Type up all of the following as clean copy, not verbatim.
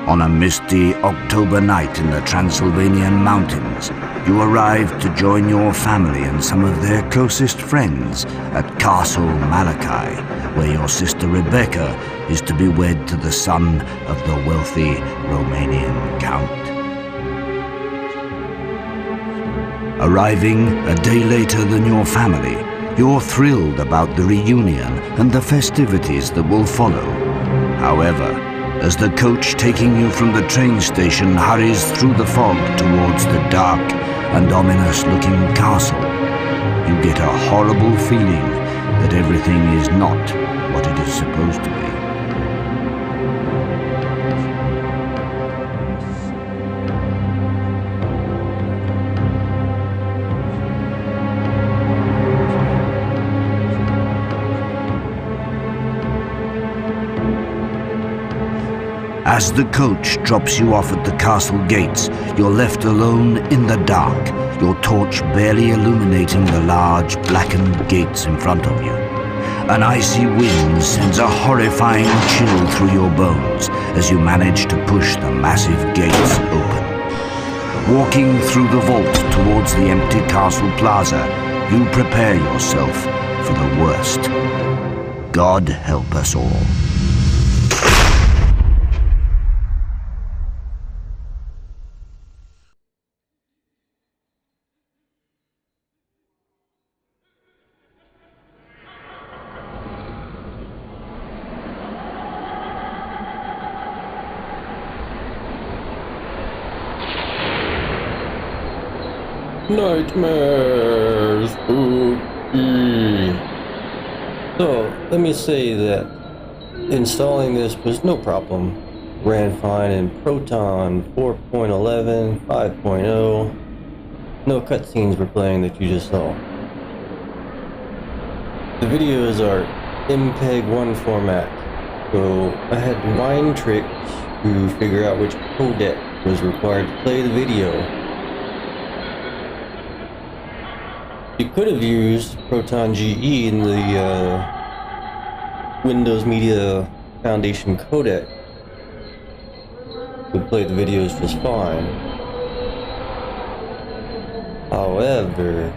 On a misty October night in the Transylvanian mountains, you arrive to join your family and some of their closest friends at Castle Malachi, where your sister Rebecca is to be wed to the son of the wealthy Romanian count. Arriving a day later than your family, you're thrilled about the reunion and the festivities that will follow. However, as the coach taking you from the train station hurries through the fog towards the dark and ominous-looking castle, you get a horrible feeling that everything is not what it is supposed to be. As the coach drops you off at the castle gates, you're left alone in the dark, your torch barely illuminating the large blackened gates in front of you. An icy wind sends a horrifying chill through your bones as you manage to push the massive gates open. Walking through the vault towards the empty castle plaza, you prepare yourself for the worst. God help us all. Nightmares! Spooky! So, let me say that installing this was no problem. Ran fine in Proton 4.11, 5.0. No cutscenes were playing that you just saw. The videos are MPEG-1 format, so I had winetricks to figure out which codec was required to play the video. You could have used Proton GE in the Windows Media Foundation codec. Would play the videos just fine. However,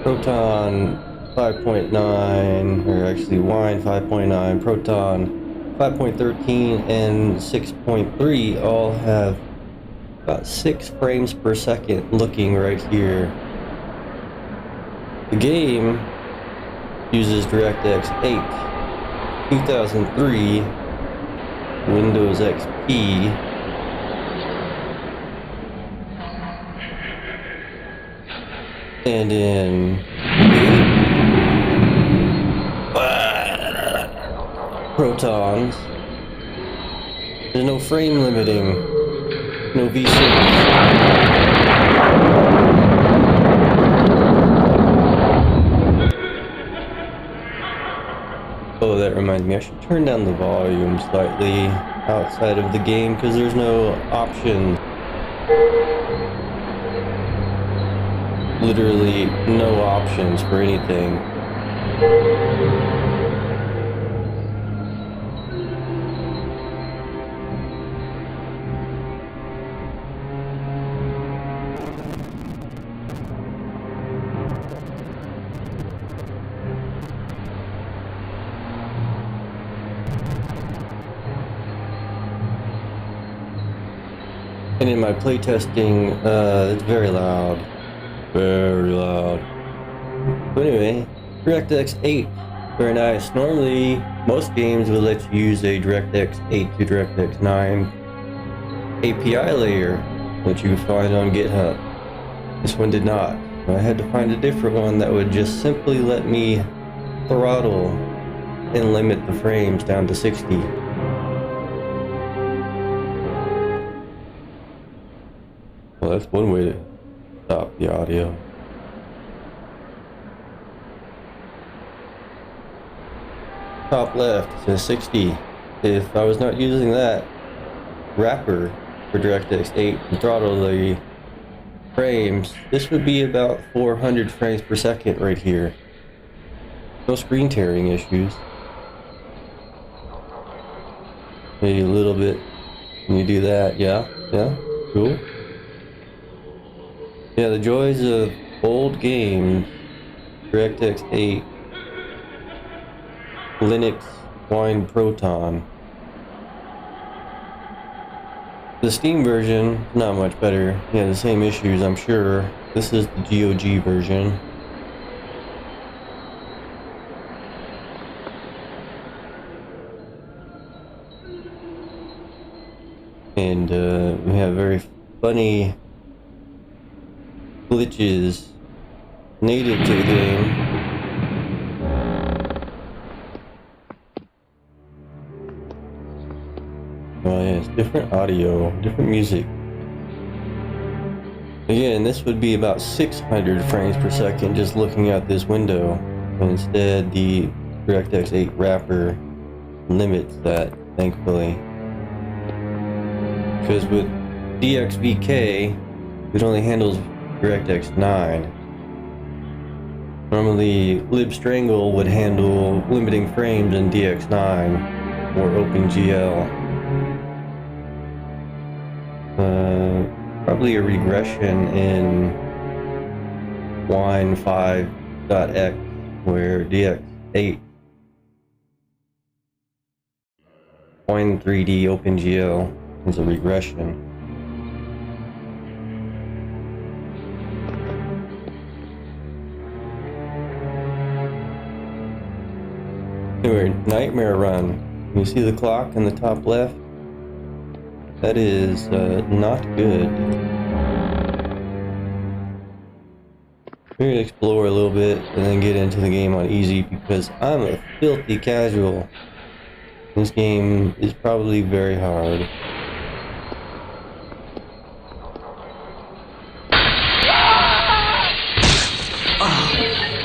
Proton 5.9, or actually Wine 5.9, Proton 5.13, and 6.3 all have about 6 frames per second looking right here. The game uses DirectX 8, 2003, Windows XP, and in Protons, there's no frame limiting, no V6. Oh, that reminds me, I should turn down the volume slightly outside of the game because there's no option. Literally no options for anything. And in my playtesting, it's very loud. Very loud. But anyway, DirectX 8. Very nice. Normally, most games will let you use a DirectX 8 to DirectX 9 API layer that you find on GitHub. This one did not. I had to find a different one that would just simply let me throttle and limit the frames down to 60. Well, that's one way to stop the audio. Top left says 60. If I was not using that wrapper for DirectX 8 to throttle the frames, this would be about 400 frames per second right here. No screen tearing issues. Maybe a little bit when you do that. Yeah, cool. Yeah, the joys of old games, DirectX 8, Linux, Wine, Proton. The Steam version, not much better. Yeah, the same issues, I'm sure. This is the GOG version. And we have very funny glitches native to the game. Oh yeah, it's different audio, different music. Again, this would be about 600 frames per second just looking out this window. And instead, the DirectX 8 wrapper limits that, thankfully. Because with DXVK, it only handles DirectX 9. Normally, libstrangle would handle limiting frames in DX9 or OpenGL. Probably a regression in Wine 5.x where DX8 Wine 3D OpenGL is a regression. Anyway, Nightmare Run. You see the clock in the top left? That is not good. We're gonna explore a little bit and then get into the game on easy because I'm a filthy casual. This game is probably very hard.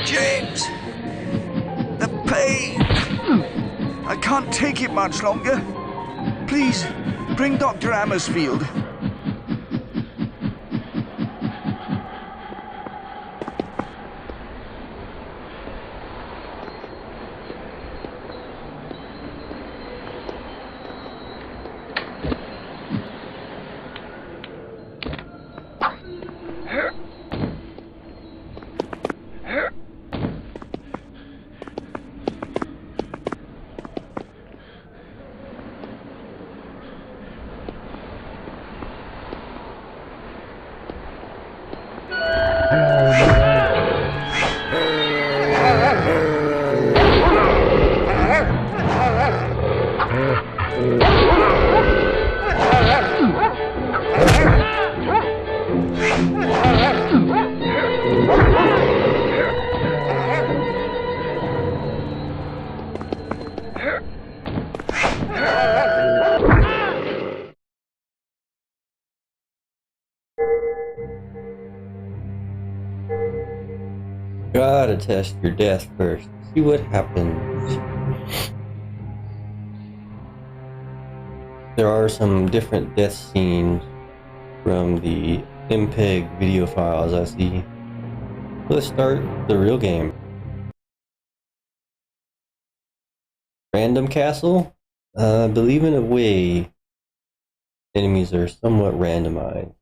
James! The pain! I can't take it much longer. Please, bring Dr. Amersfield. Gotta test your death first. See what happens. There are some different death scenes from the MPEG video files I see. Let's start the real game. Random castle? I believe in a way enemies are somewhat randomized.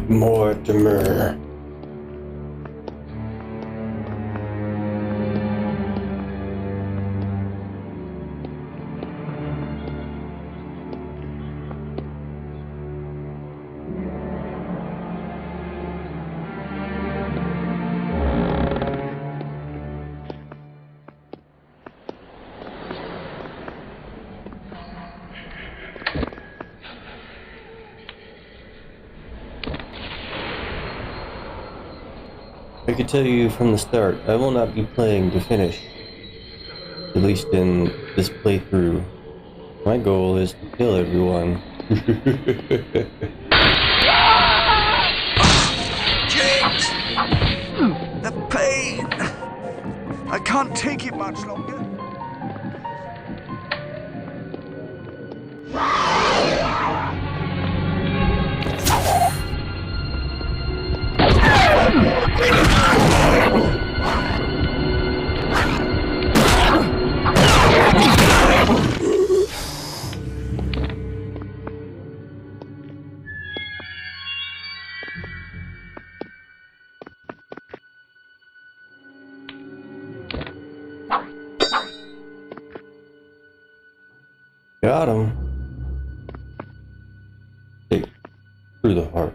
Mortimer. I can tell you from the start, I will not be playing to finish. At least in this playthrough. My goal is to kill everyone. James! The pain! I can't take it much longer. Got him. Hey, through the heart.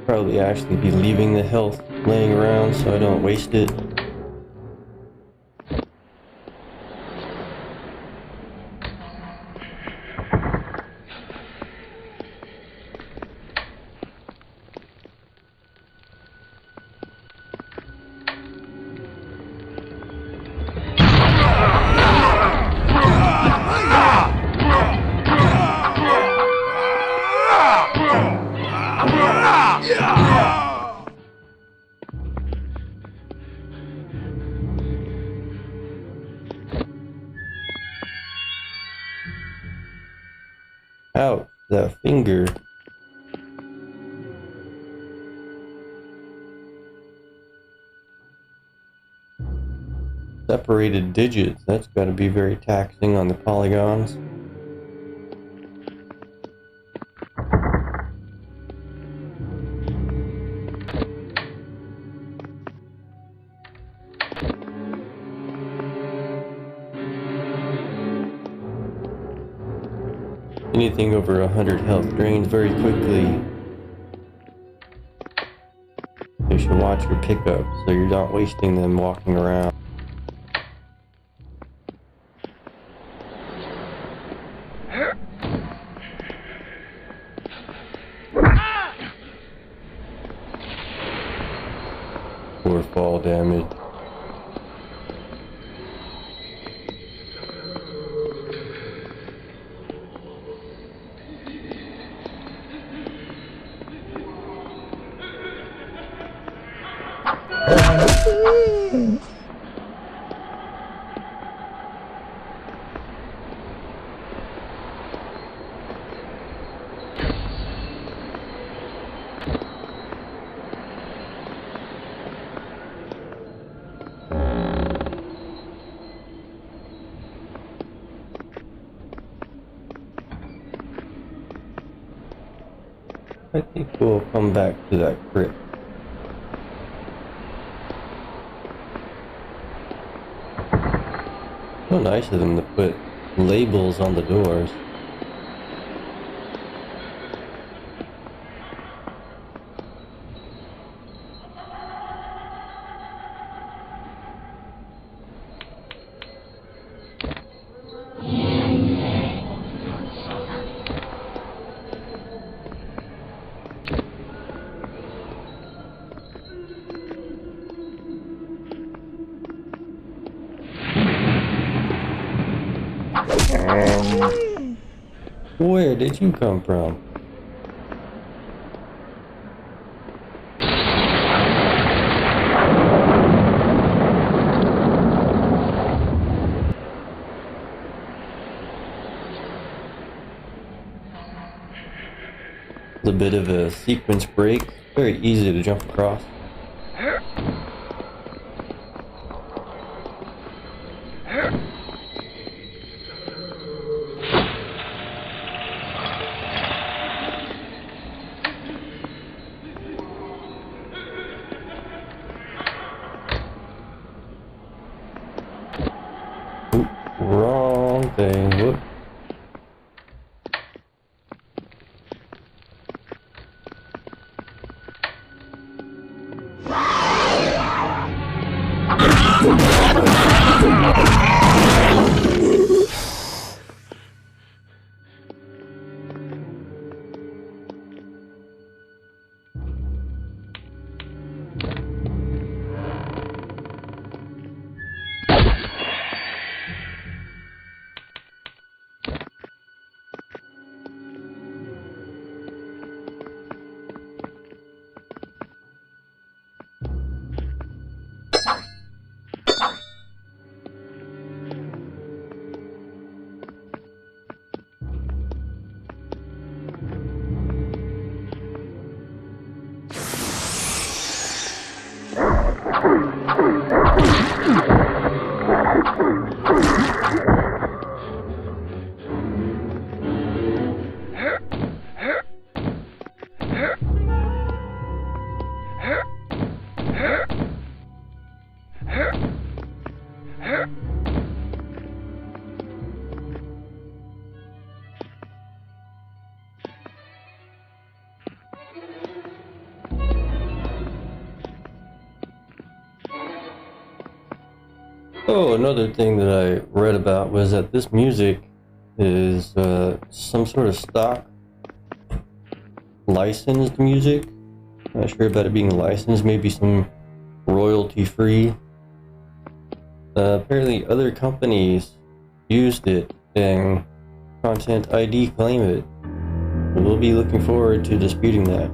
Probably actually be leaving the health laying around so I don't waste it. Ouch, that finger. Separated digits, that's gotta be very taxing on the polygons. Anything over 100 health drains very quickly. You should watch your pickups so you're not wasting them walking around. Or fall damage. I think we'll come back to that crypt. So nice of them to put labels on the doors. Where did you come from? It's a bit of a sequence break, very easy to jump across. Oop, wrong thing. Whoop. Oh, another thing that I read about was that this music is some sort of stock licensed music. Not sure about it being licensed, maybe some royalty free. Apparently other companies used it and Content ID claim it. We'll be looking forward to disputing that.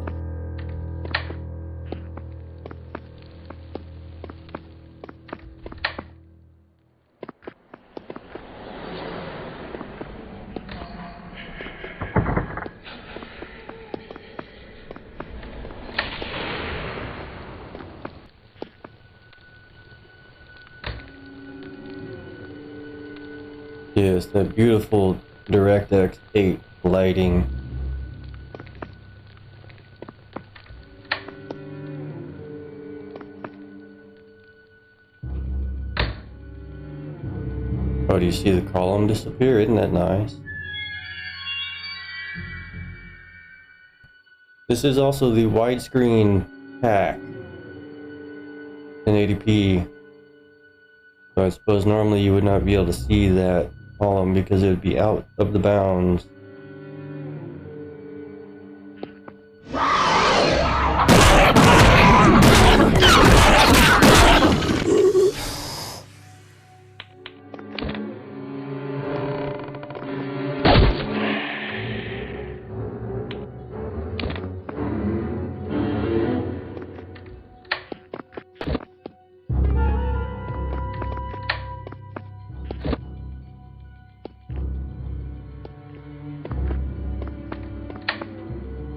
Yes, that beautiful DirectX 8 lighting. Oh, do you see the column disappear? Isn't that nice? This is also the widescreen pack, 1080p. So I suppose normally you would not be able to see that column because it would be out of the bounds.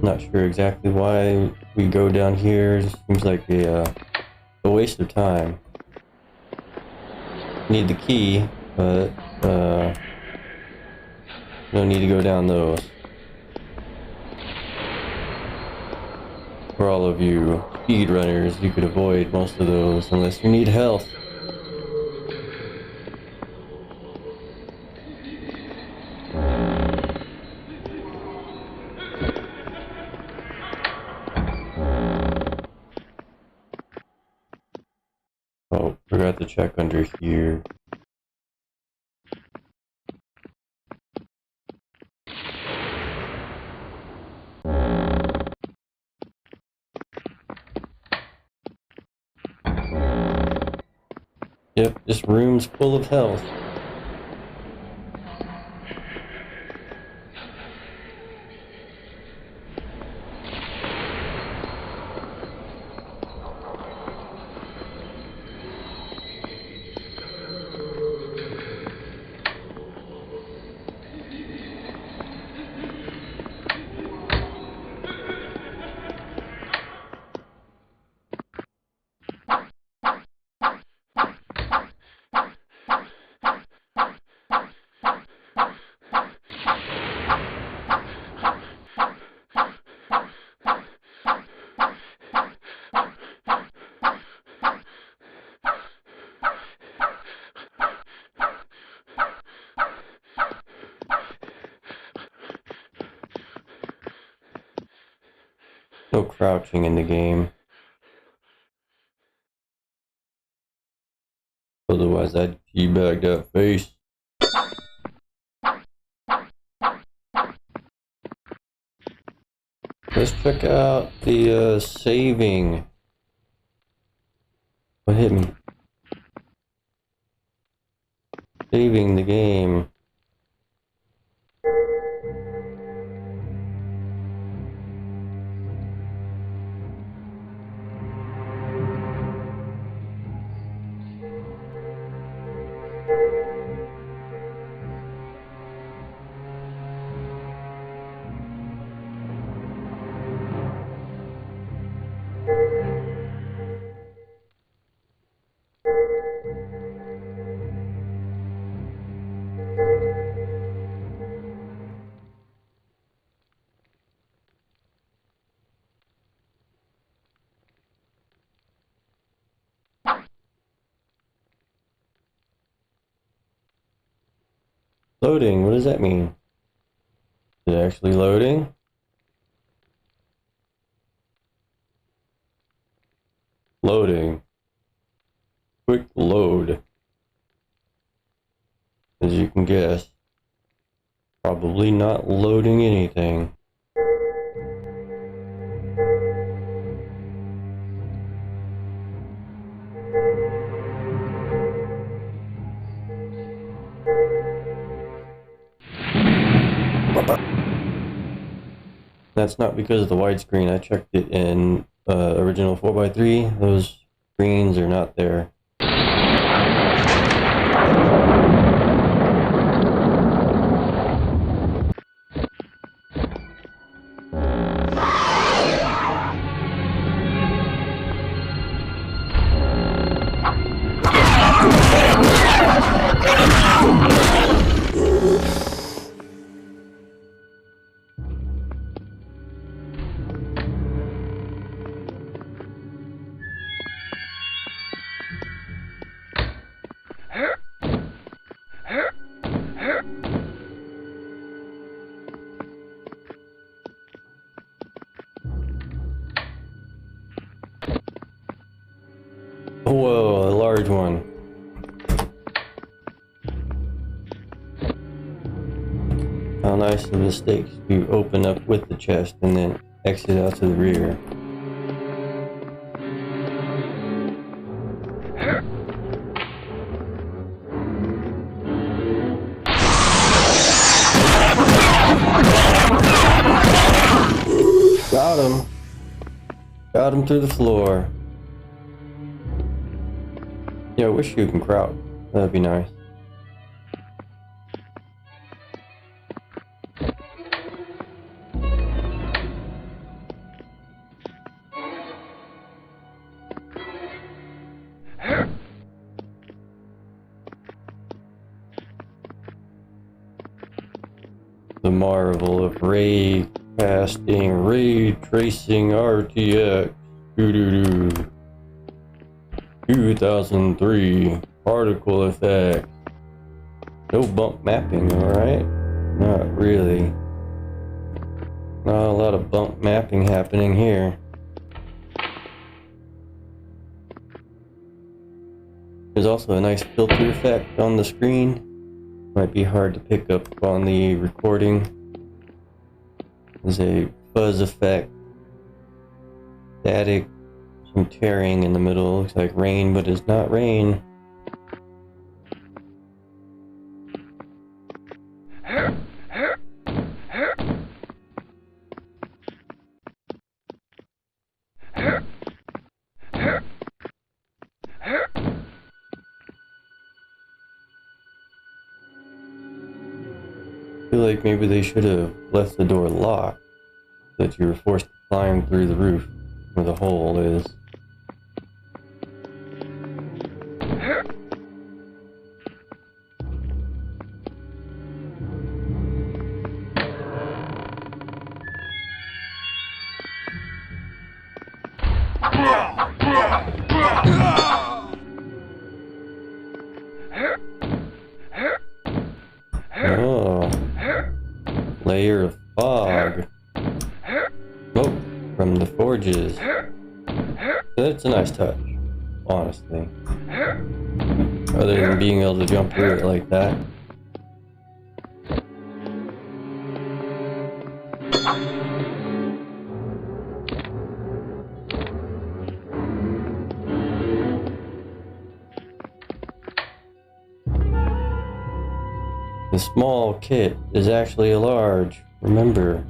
Not sure exactly why we go down here. It seems like a waste of time. Need the key, but no need to go down those. For all of you speedrunners, you could avoid most of those unless you need health. Oh, forgot to check under here. Yep, this room's full of health. No crouching in the game. Otherwise, I'd teabag that face. Let's check out the saving. What hit me? Saving the game. Loading, what does that mean? Is it actually loading? Loading. Quick load. As you can guess, probably not loading anything. That's not because of the widescreen. I checked it in original 4x3. Those screens are not there. Whoa, a large one. How nice of the mistakes to open up with the chest and then exit out to the rear. Got him. Got him through the floor. Yeah, I wish you can crouch. That'd be nice. The marvel of ray casting, ray tracing RTX. Doo-doo-doo. 2003 particle effect. No bump mapping, alright? Not really. Not a lot of bump mapping happening here. There's also a nice filter effect on the screen. Might be hard to pick up on the recording. There's a fuzz effect. Static. Some tearing in the middle. Looks like rain, but it's not rain. I feel like maybe they should have left the door locked so that you were forced to climb through the roof where the hole is. Oh, layer of fog. Smoke from the forest. That's a nice touch, honestly. Other than being able to jump through it like that. The small kit is actually a large, remember.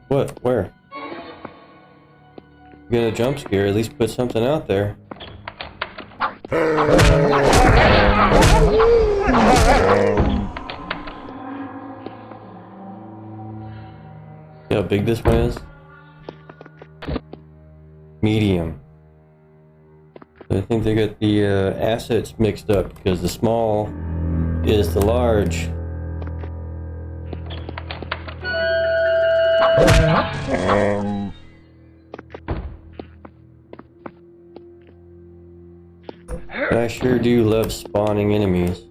What? Where? You get a jump scare, at least put something out there. See how big this one is? Medium. I think they got the assets mixed up because the small is the large. I sure do love spawning enemies.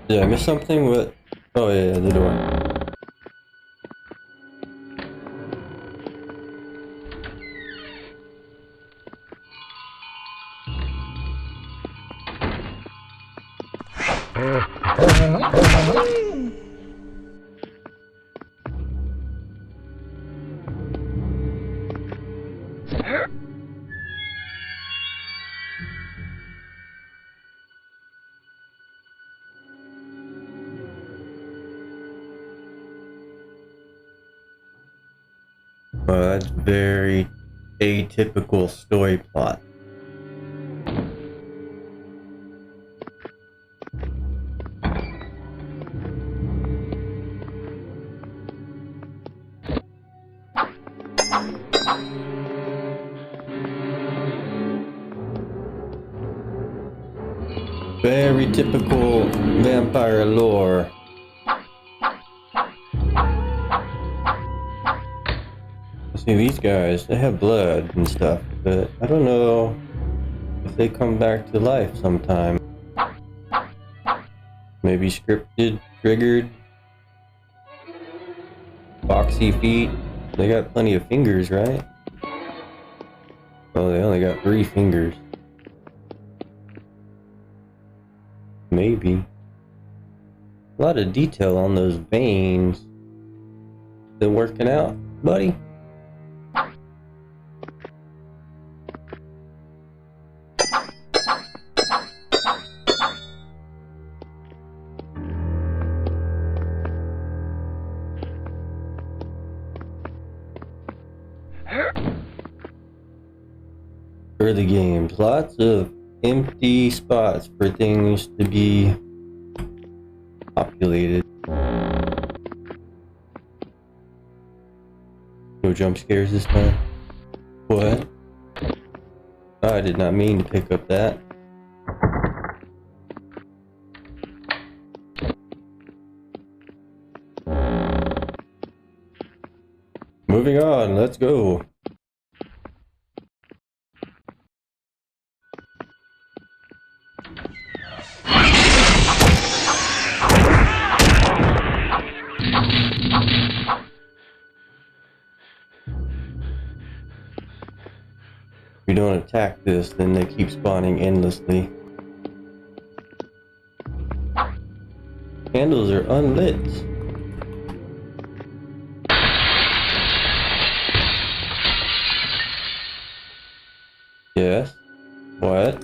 Did I miss something? What? Oh yeah, the door. Well, that's very atypical story plot. Very typical vampire lore. See, these guys, they have blood and stuff, but I don't know if they come back to life sometime. Maybe scripted, triggered, boxy feet. They got plenty of fingers, right? Oh, they only got 3 fingers. Maybe. A lot of detail on those veins. Been working out, buddy? Early games, lots of empty spots for things to be populated. No jump scares this time? What? I did not mean to pick up that. Moving on, let's go. If we don't attack this, then they keep spawning endlessly. Candles are unlit. Yes. What?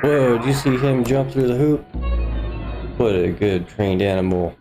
Whoa, did you see him jump through the hoop? What a good trained animal.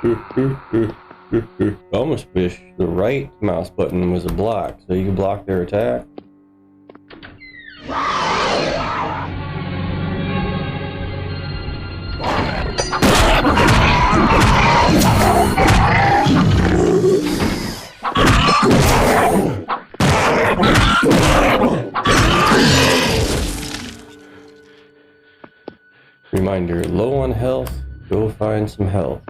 I almost wish the right mouse button was a block so you can block their attack. Reminder, low on health, go find some health.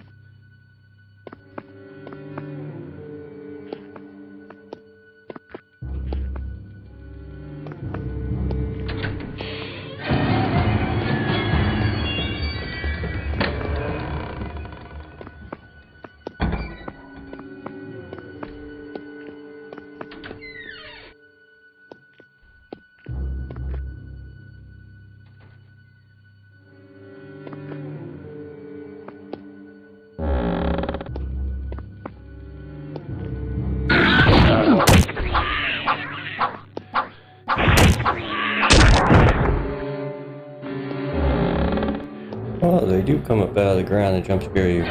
Oh, they do come up out of the ground and jump scare you.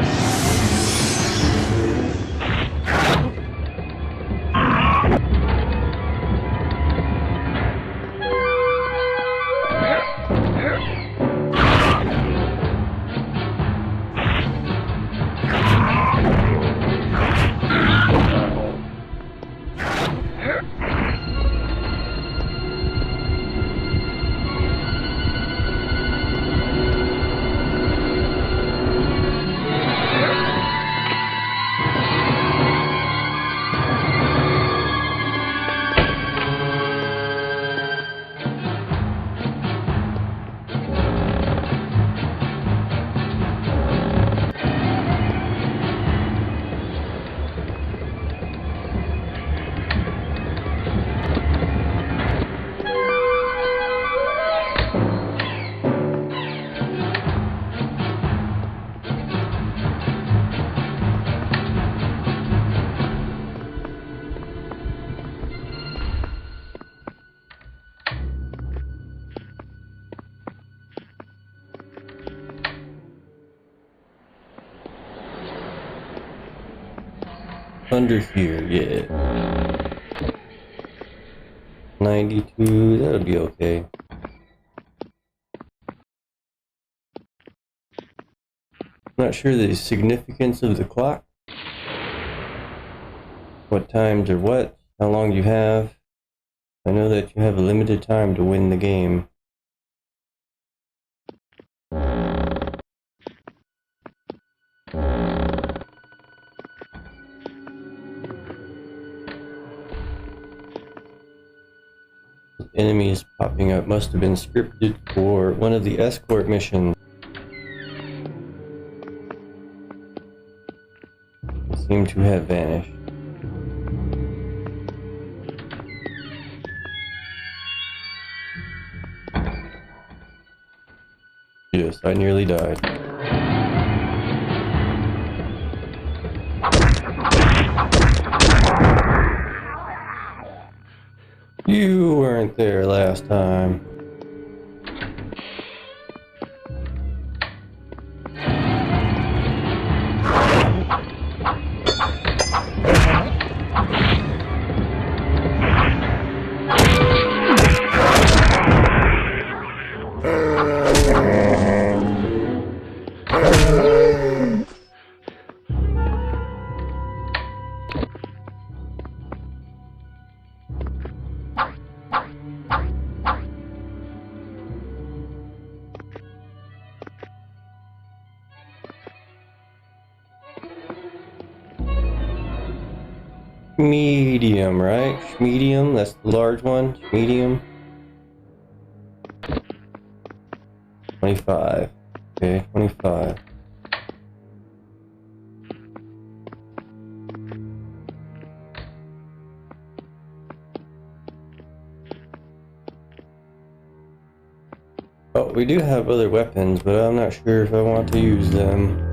Under here, yeah. 92, that'll be okay. Not sure the significance of the clock. What times or what, how long you have. I know that you have a limited time to win the game. Enemies popping up must have been scripted for one of the escort missions. They seem to have vanished. Yes, I nearly died. You weren't there last time. medium, right? Medium, that's the large one. Medium. 25. Okay, 25. Oh, we do have other weapons, but I'm not sure if I want to use them.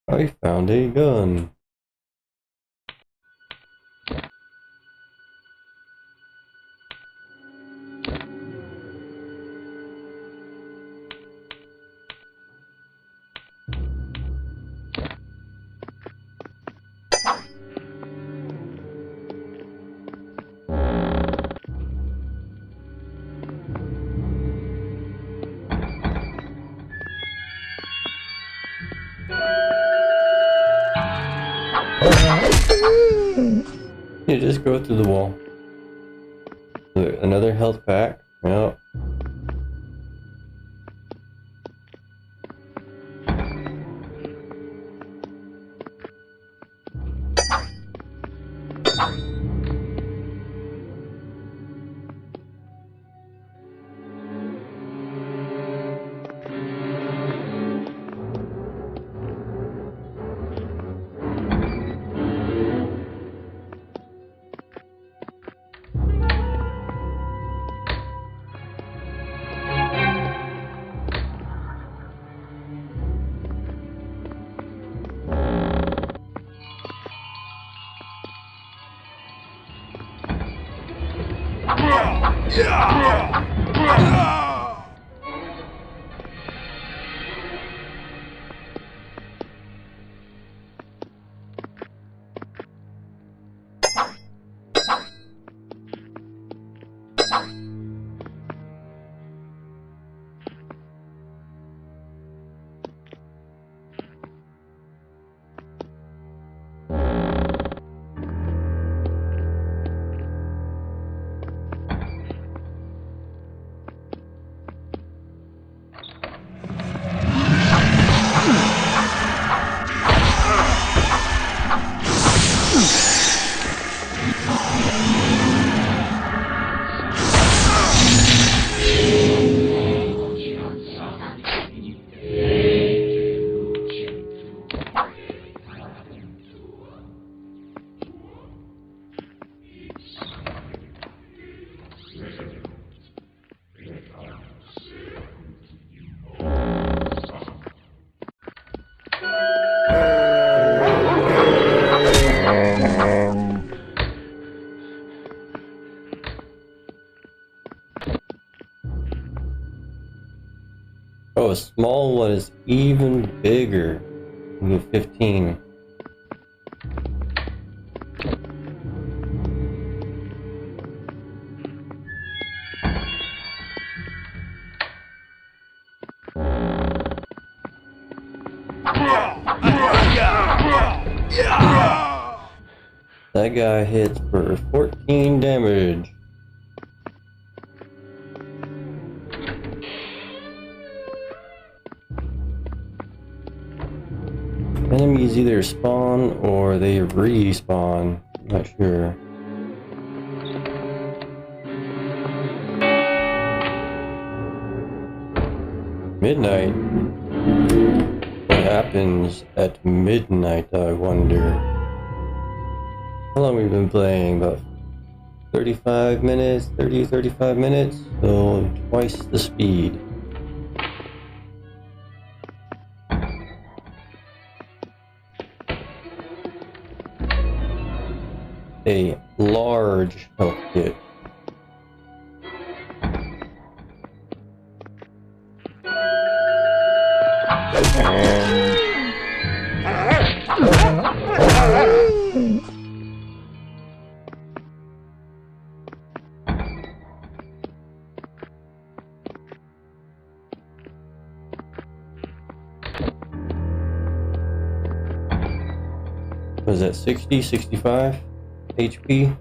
I found a gun. You just go through the wall. Another health pack. Yep. Oh, a small one is even bigger. You get 15. That guy hits for 14 damage. Enemies either spawn or they respawn. Not sure. Midnight? What happens at midnight, I wonder? How long have we been playing? About 35 minutes? 35 minutes? So twice the speed. A large health kit. Was that 60, 65 HP?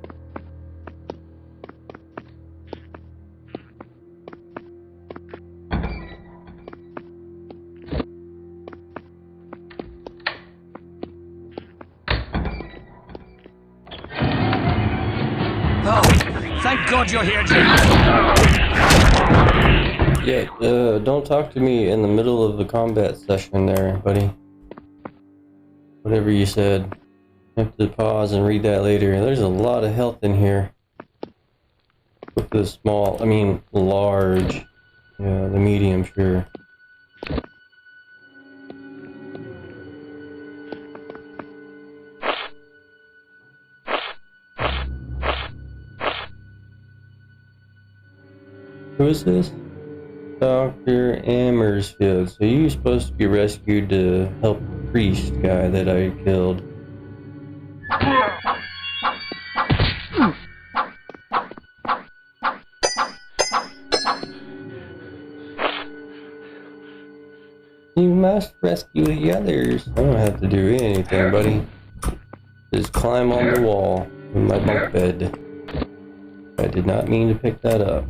Oh, thank God you're here, Jim. Yeah, don't talk to me in the middle of the combat session there, buddy. Whatever you said. I have to pause and read that later. There's a lot of health in here. With the small, I mean large. Yeah, the medium, sure. Who is this? Dr. Amersfield. So you're supposed to be rescued to help the priest guy that I killed. You must rescue the others. I don't have to do anything, buddy. Just climb on the wall in my bunk bed. I did not mean to pick that up.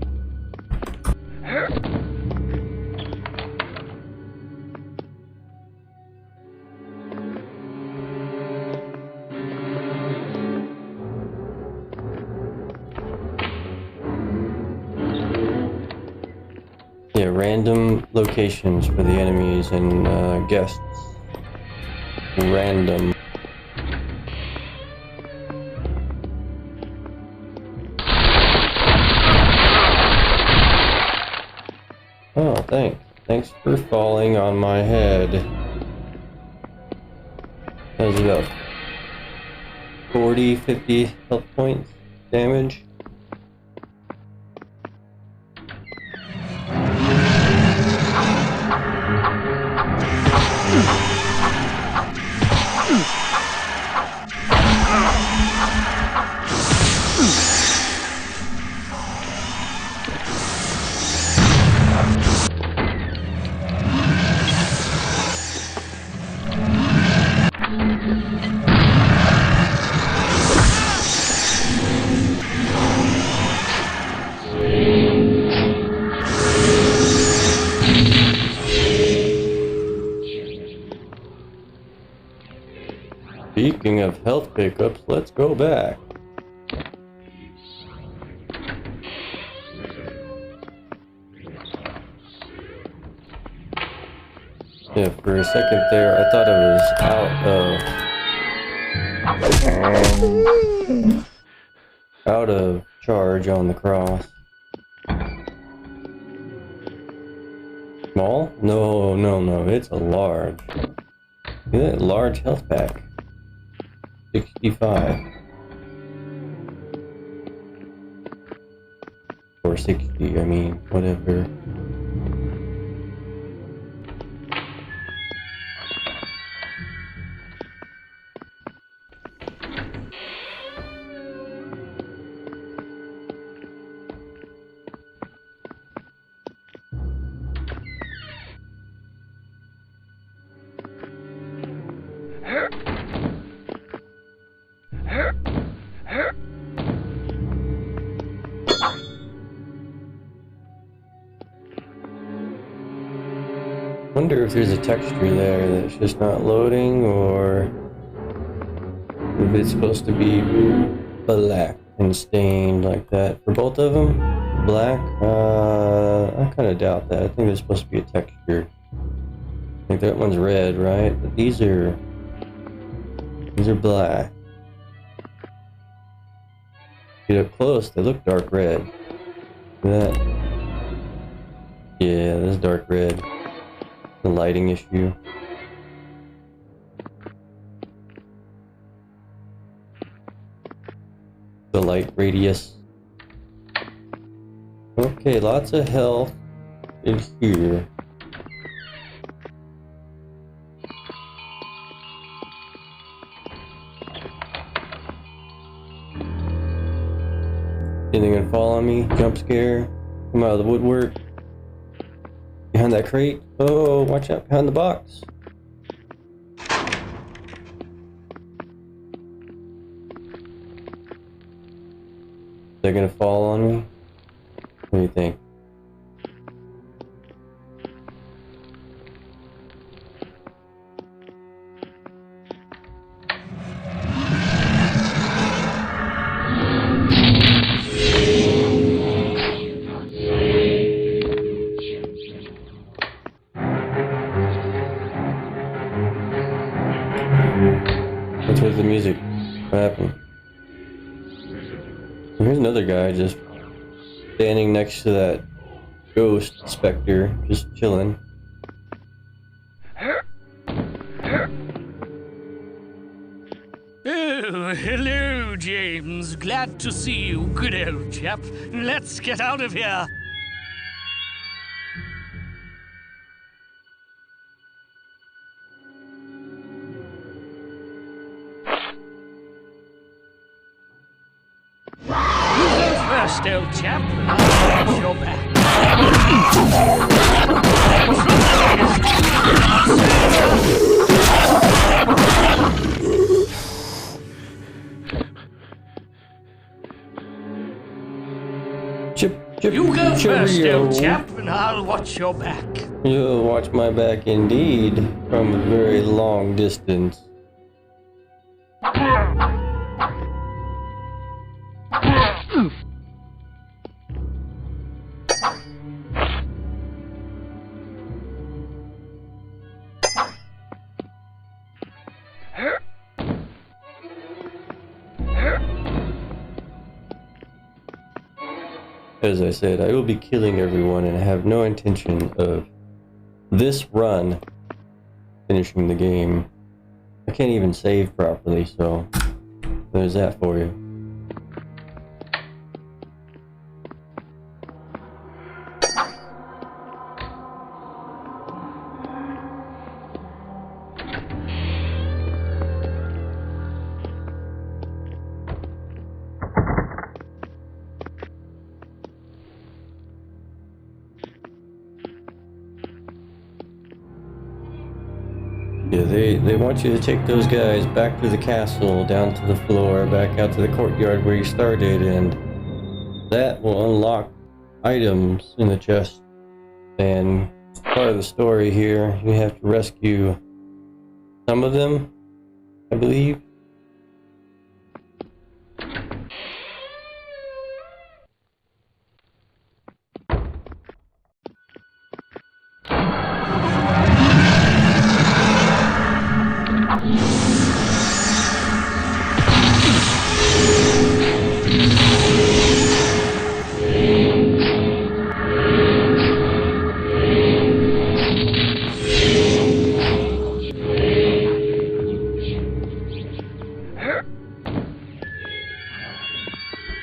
Yeah, random locations for the enemies and guests. Random. Oh, thanks. Thanks for falling on my head. That was about 40, 50 health points damage. Speaking of health pickups, let's go back. Yeah, for a second there, I thought it was out of charge on the cross. Small? No, it's a large. Look at that large health pack. 65. Or 60, I mean, whatever. Wonder if there's a texture there that's just not loading, or if it's supposed to be black and stained like that. For both of them, black. I kind of doubt that. I think there's supposed to be a texture. I think that one's red, right? But these are black. Get up close, they look dark red. Look at that. Yeah, this is dark red. The lighting issue. The light radius. Okay, lots of health in here. Anything gonna fall on me? Jump scare? Come out of the woodwork? Behind that crate? Oh, watch out behind the box. They're gonna fall on me? What do you think? What's with the music? What happened? Here's another guy just standing next to that ghost specter, just chilling. Oh, hello, James. Glad to see you, good old chap. Let's get out of here. You go first, old chap. I'll watch your back. You go first, old chap, and I'll watch your back. You'll watch my back indeed, from a very long distance. As I said, I will be killing everyone and I have no intention of this run finishing the game. I can't even save properly, so there's that for you. Yeah, they want you to take those guys back to the castle, down to the floor, back out to the courtyard where you started, and that will unlock items in the chest. And part of the story here, you have to rescue some of them, I believe.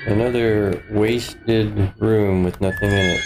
Another wasted room with nothing in it.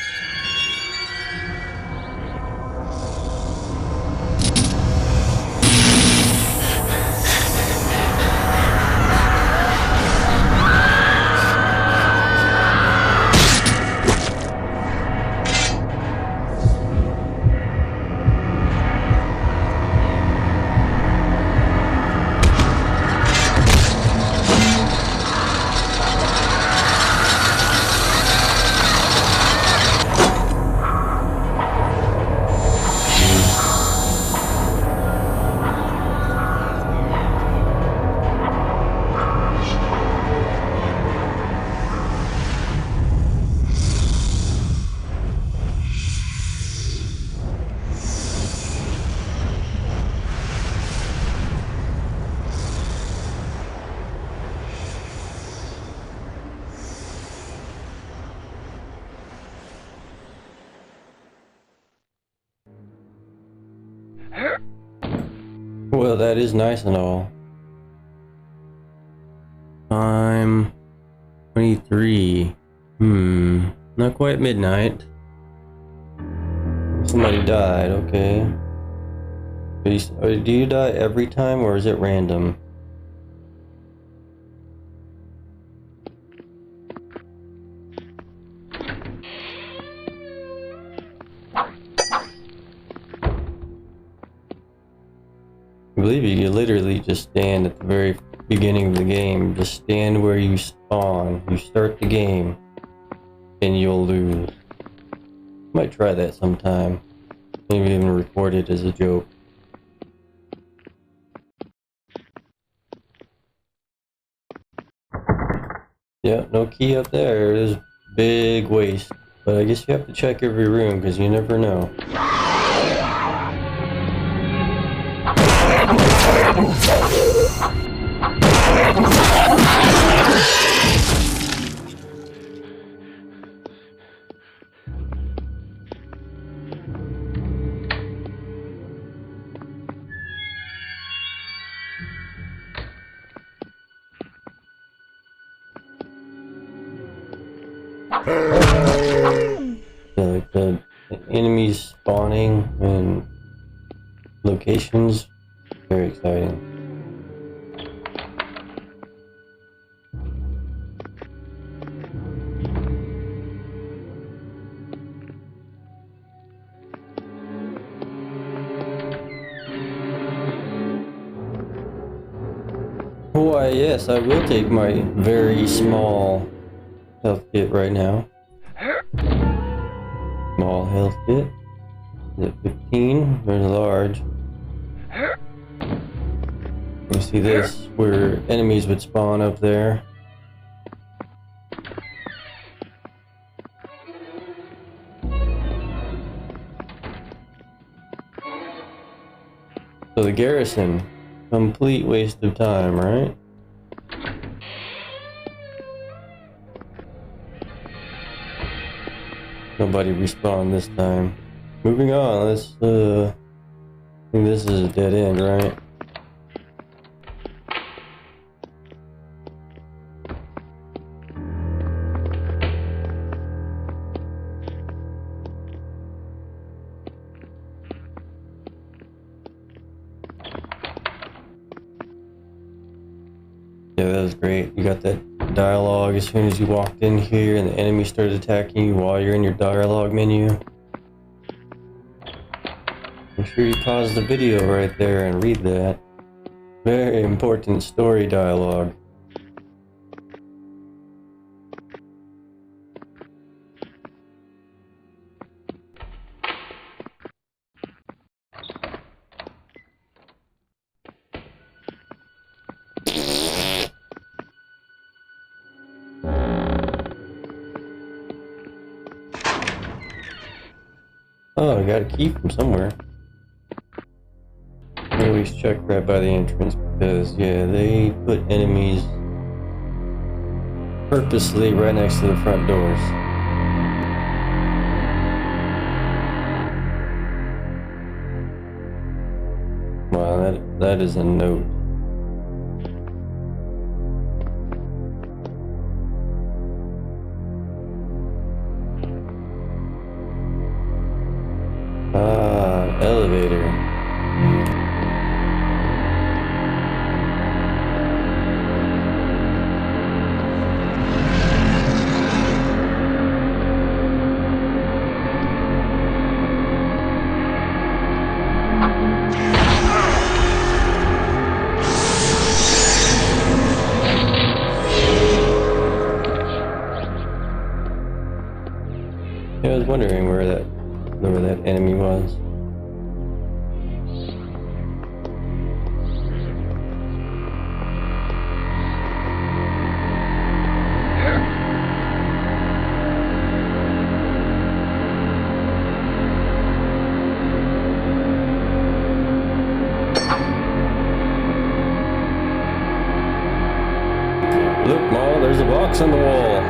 Well, that is nice and all. I'm 23. Not quite midnight. Somebody died, okay. Do you die every time or is it random? I believe you literally just stand at the very beginning of the game, just stand where you spawn. You start the game, and you'll lose. Might try that sometime. Maybe even record it as a joke. Yeah, no key up there. There's big waste. But I guess you have to check every room because you never know. Like the enemies spawning and locations, very exciting. Why, yes, I will take my very small health kit right now. Small health kit. Is it 15? There's large. You see this, where enemies would spawn up there. So the garrison, complete waste of time, right? Nobody respawned this time. Moving on, let's I think this is a dead end, right? Yeah, that was great. You got that dialogue as soon as you walked in here and the enemy started attacking you while you're in your dialogue menu. Make sure you pause the video right there and read that. Very important story dialogue. Oh, I got a key from somewhere. At least check right by the entrance because, yeah, they put enemies purposely right next to the front doors. Wow, that is a note. Elevator. Yeah, I was wondering where that enemy was. Look, Ma, there's a box on the wall.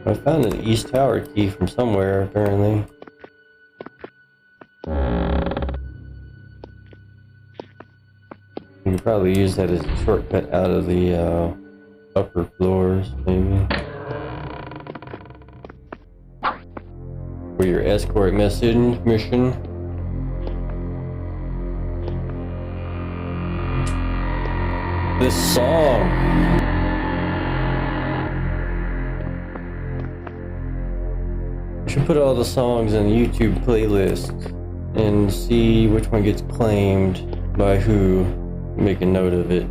I found an East Tower key from somewhere, apparently. You can probably use that as a shortcut out of the upper floors, maybe. For your escort mission. This song. should put all the songs in the YouTube playlist and see which one gets claimed by who. Make a note of it.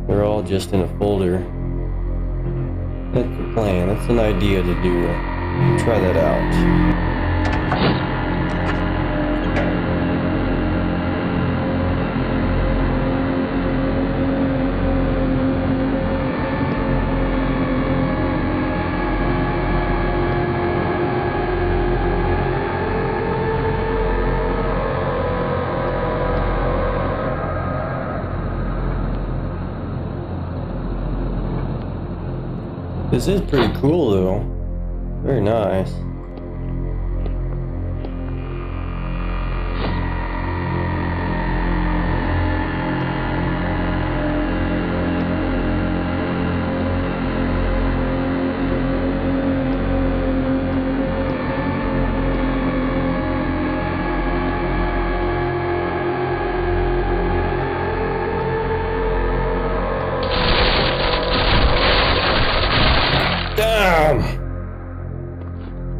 They're all just in a folder. That's the plan. That's an idea to do. Try that out. This is pretty cool though. Very nice.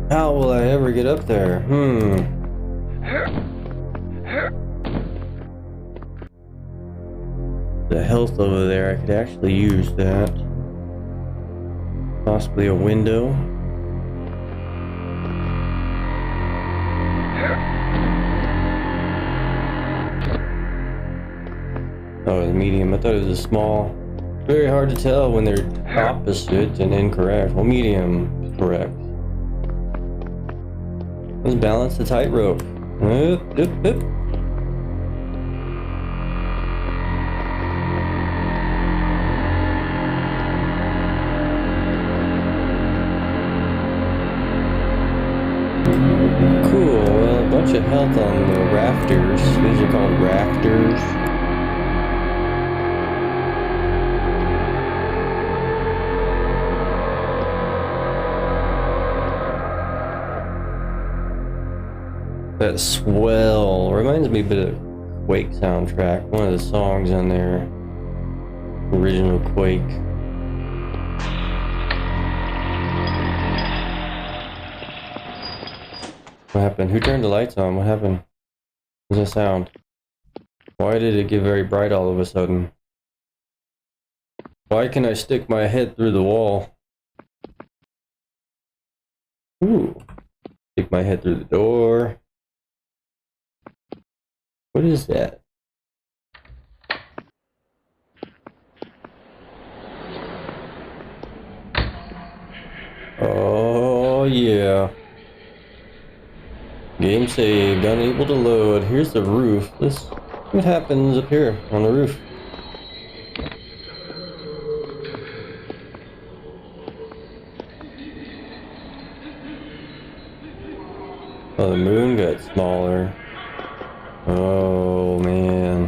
How will I ever get up there? The health over there, I could actually use that. Possibly a window. Oh, it's medium. I thought it was a small. Very hard to tell when they're opposite and incorrect. Well, medium is correct. Let's balance the tightrope. Cool. Well, a bunch of health on the rafters. These are called rafters. That swell reminds me a bit of Quake soundtrack. One of the songs on there, original Quake. What happened? Who turned the lights on? What happened? What's that sound? Why did it get very bright all of a sudden? Why can I stick my head through the wall? Ooh. Stick my head through the door. What is that? Oh yeah. Game saved, unable to load. Here's the roof. Let's see what happens up here on the roof. Oh, the moon got smaller. Oh man.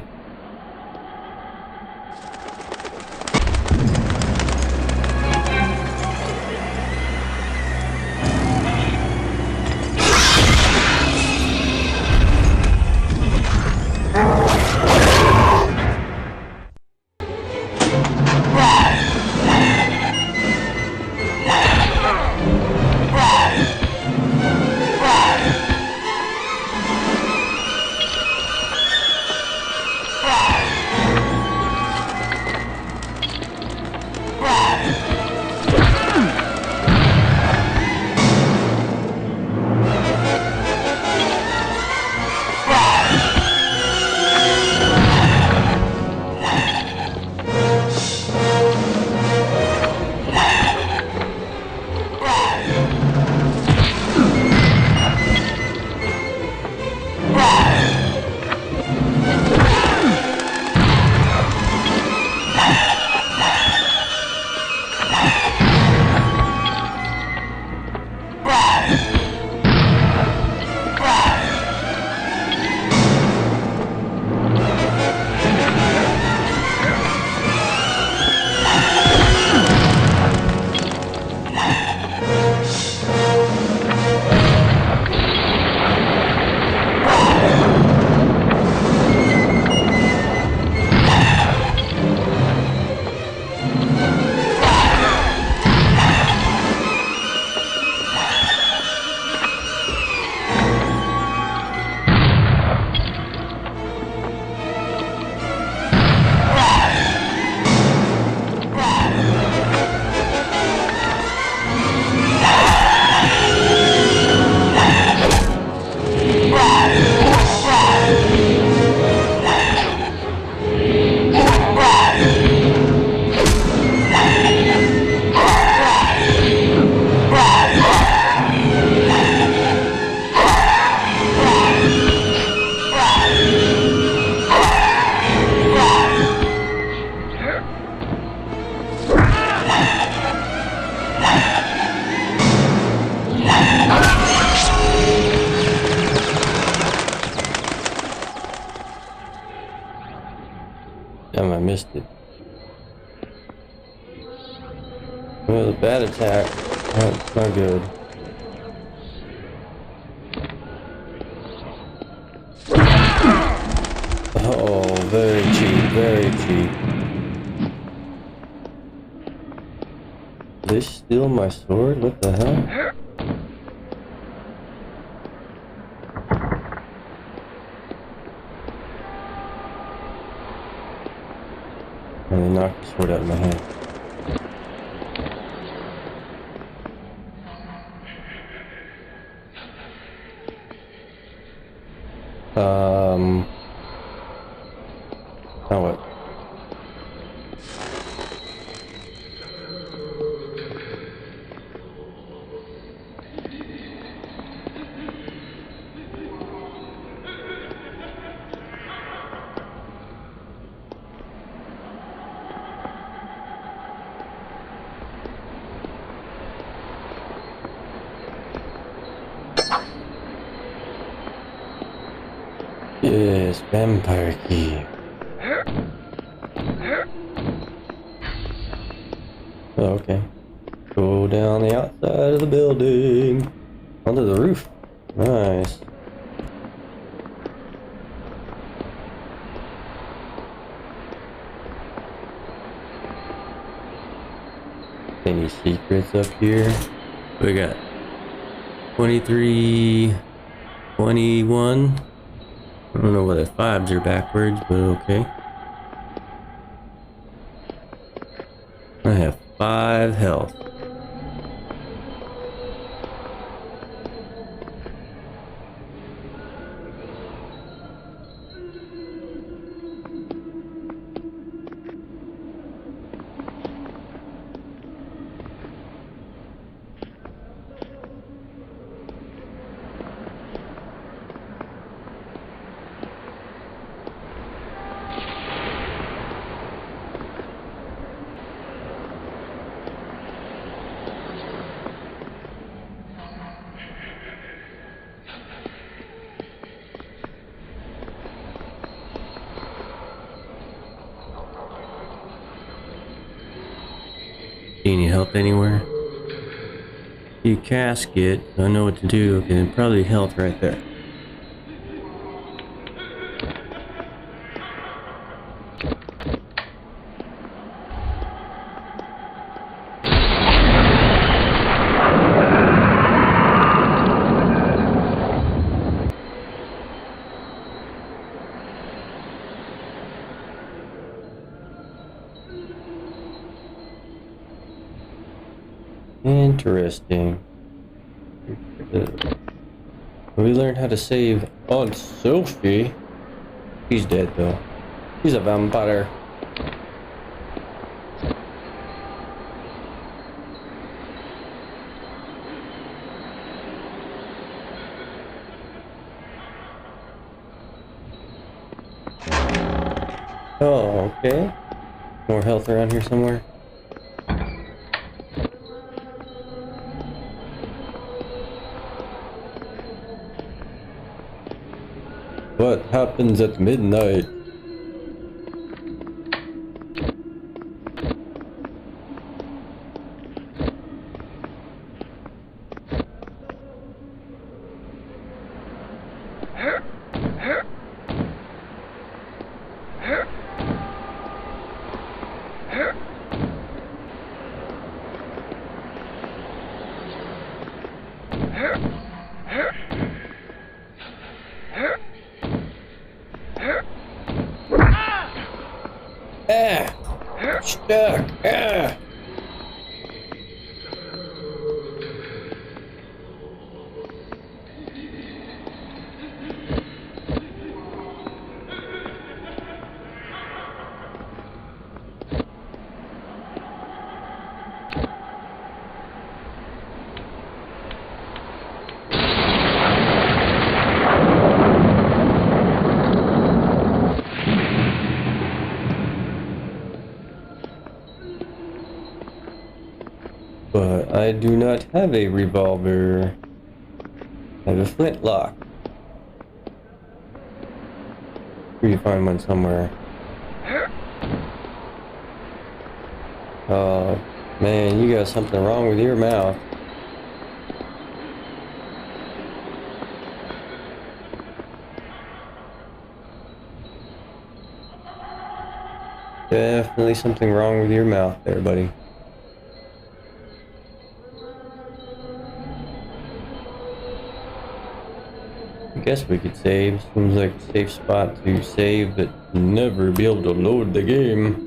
missed it. Well, the bad attack. That's not good. Oh, very cheap, very cheap. Did they steal my sword? What the hell? And they knocked the sword out of my hand. Now what? Yes, vampire key. Oh, okay. Go down the outside of the building. Onto the roof. Nice. Any secrets up here? We got 23, 21. I don't know whether 5s are backwards, but okay. I have 5 health. Do you need help anywhere? You casket. I know what to do. Okay, then probably health right there. Interesting. We learned how to save Aunt Sophie. She's dead though. She's a vampire. Oh, okay. More health around here somewhere. What happens at midnight? Stuck. But I do not have a revolver. I have a flintlock. We can find one somewhere. Oh, man, you got something wrong with your mouth. Definitely something wrong with your mouth there, buddy. I guess we could save. Seems like a safe spot to save, but never be able to load the game.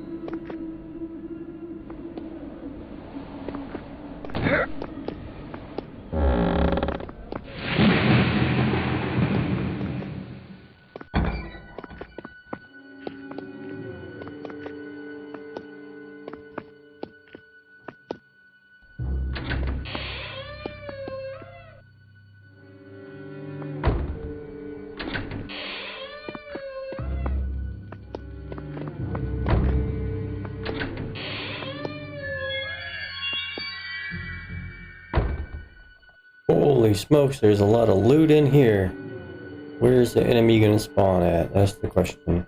Holy smokes, there's a lot of loot in here. Where's the enemy gonna spawn at? That's the question.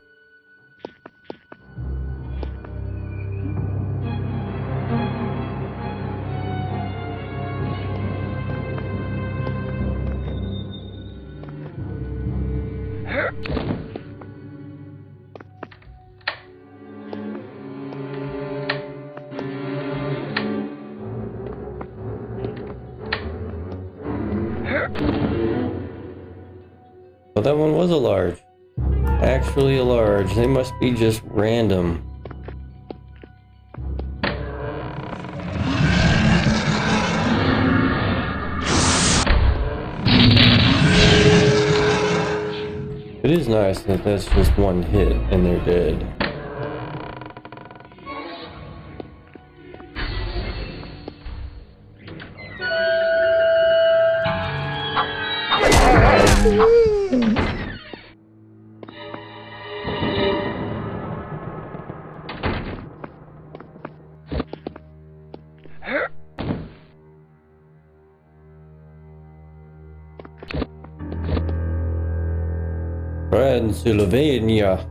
Well, that one was a large. Actually a large. They must be just random. It is nice that that's just one hit and they're dead. Transylvania.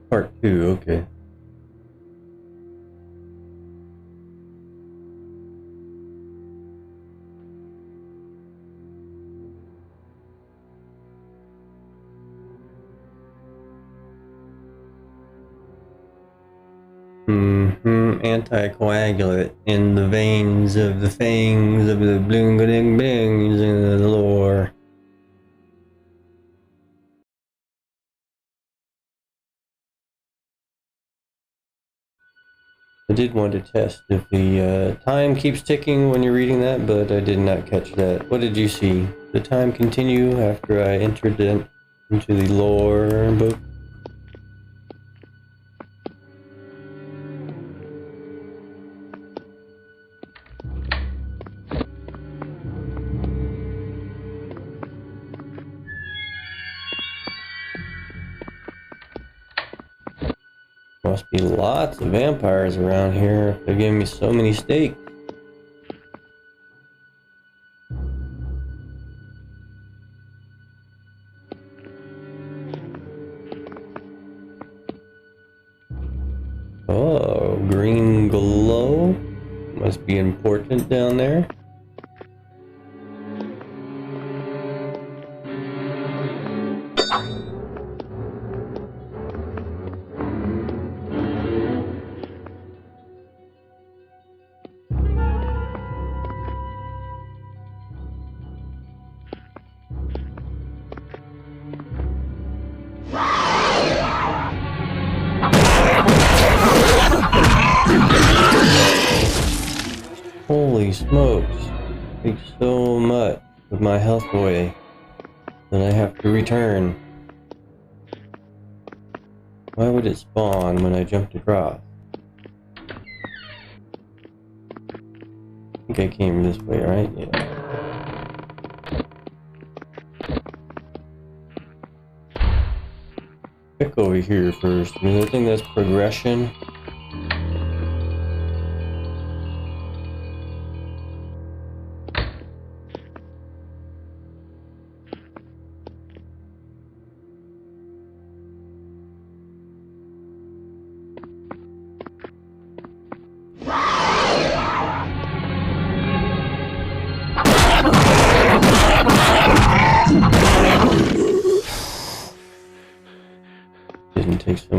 Part 2, okay. Anticoagulant in the veins of the fangs of the bling bangs in the lore. I did want to test if the time keeps ticking when you're reading that, but I did not catch that. What did you see? The time continue after I entered it into the lore book? Must be lots of vampires around here. They're giving me so many steaks. Oh, green glow. Must be important down there. Holy smokes, takes so much of my health away that I have to return. Why would it spawn when I jumped across? I think I came this way, right? Yeah. Check over here first. I mean, I think that's progression.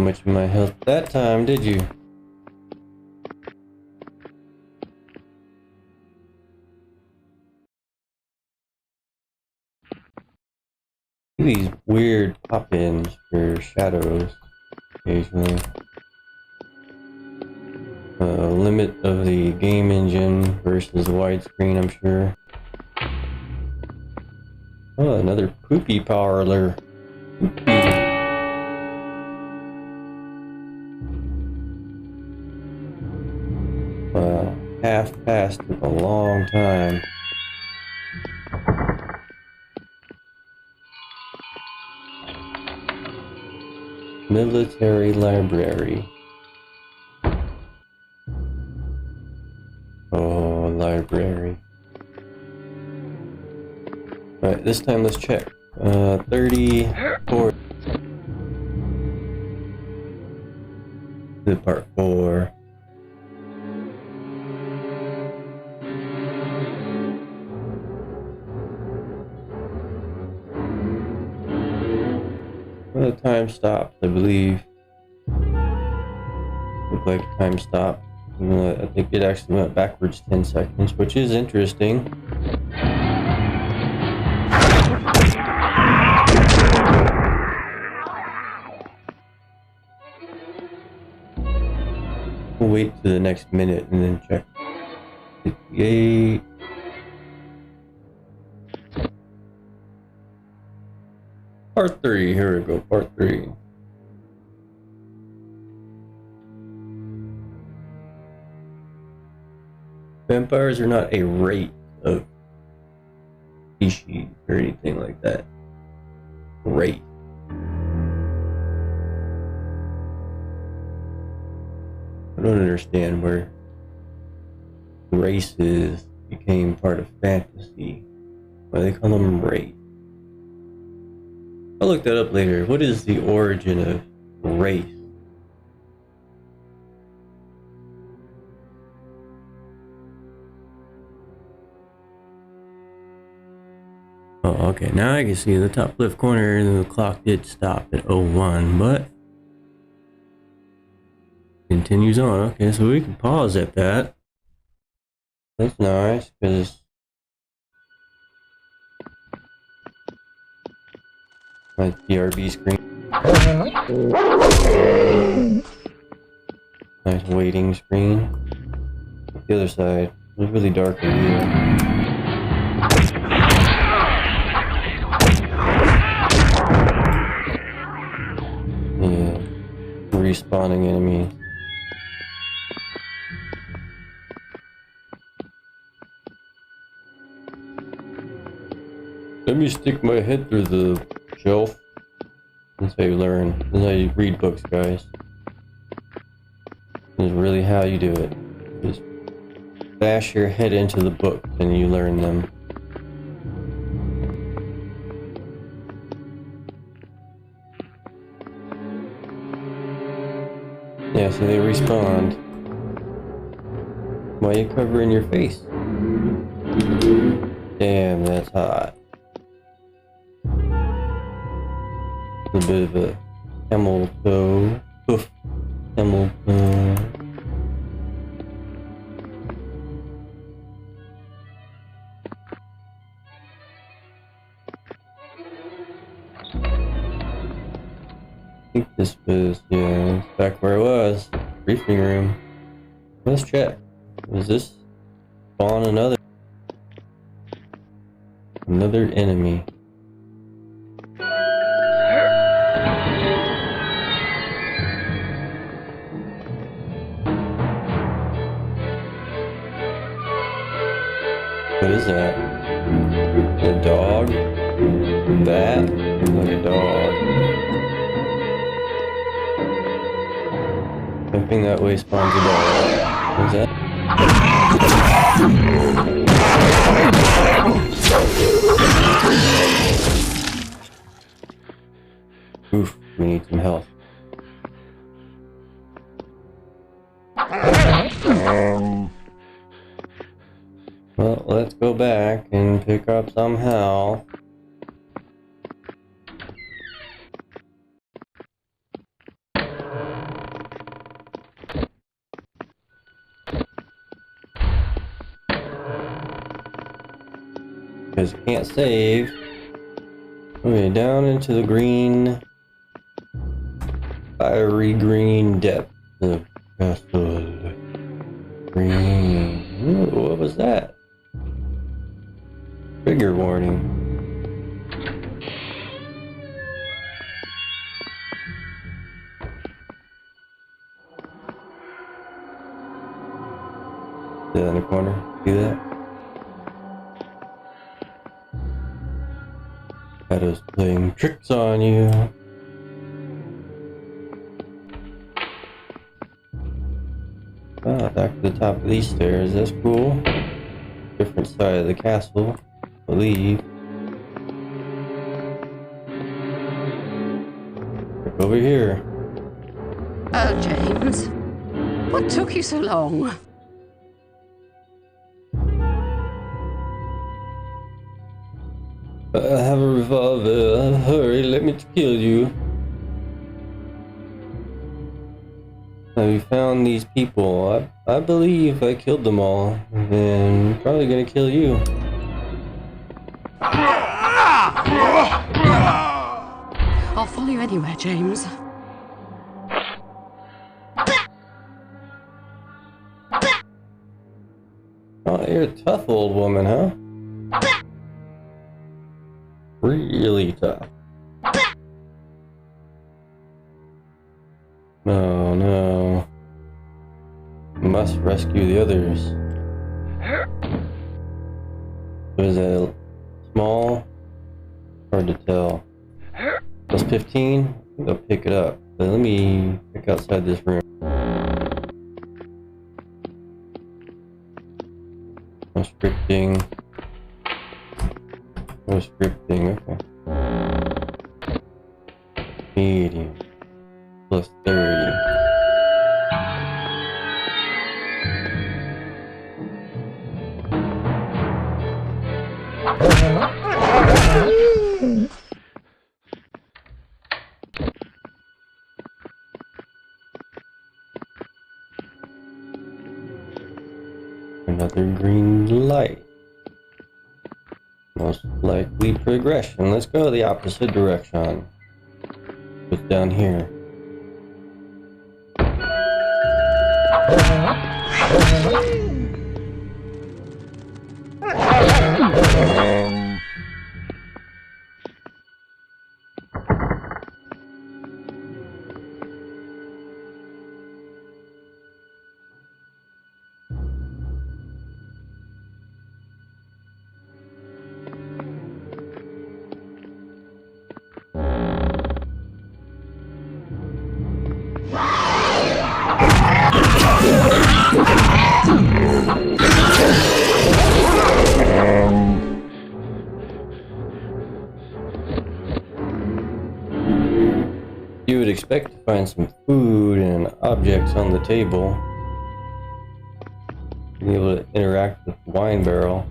much of my health that time, did you? These weird pop-ins for shadows occasionally. Limit of the game engine versus widescreen, I'm sure. Oh, another poopy parlor. Poopy. Wow, half past took a long time. Military library. Oh, library. Alright, this time let's check. 34. The part 4. Well, the time stopped, I believe. Looked like time stopped. I think it actually went backwards 10 seconds, which is interesting. We'll wait to the next minute and then check. 58. Part 3, here we go, part 3. Vampires are not a rate of species or anything like that. Rate. I don't understand where races became part of fantasy. Why they call them race. I'll look that up later. What is the origin of race? Oh, okay. Now I can see the top left corner, and the clock did stop at 01, but continues on. Okay, so we can pause at that. That's nice, because my DRB screen. Nice waiting screen. The other side was really dark in here. Yeah, respawning enemies. Let me stick my head through the shelf. That's how you learn. That's how you read books, guys. This is really how you do it. Just bash your head into the book and you learn them. Yeah, so they respawned. Why are you covering your face? Damn, that's hot. A bit of a camel toe. Oof. Camel toe. I think this was, yeah, back where it was. Briefing room. Let's check. Is this spawn another enemy? What is that? A dog? That? Like a dog. Jumping that way spawns a dog. What is that? Oof, we need some health. Well, let's go back and pick up somehow. because I can't save. Okay, down into the green, fiery green depth of castle. Green. Ooh, what was that? Trigger warning. That in the corner. See that? Shadow's playing tricks on you. Ah, back to the top of these stairs. That's cool. Different side of the castle, I believe. Over here. Oh, James. What took you so long? I have a revolver. Hurry, let me kill you. Have you found these people? I believe I killed them all. And I'm probably gonna kill you. I'll follow you anywhere, James. Oh, you're a tough old woman, huh? Really tough. Oh no. Must rescue the others. Was it small? Hard to tell. Plus 15? I'll pick it up. But let me pick outside this room. No scripting. No scripting, okay. Medium. Plus 30. Another green light. Most likely progression. Let's go the opposite direction. What's down here? You would expect to find some food and objects on the table. Be able to interact with the wine barrel.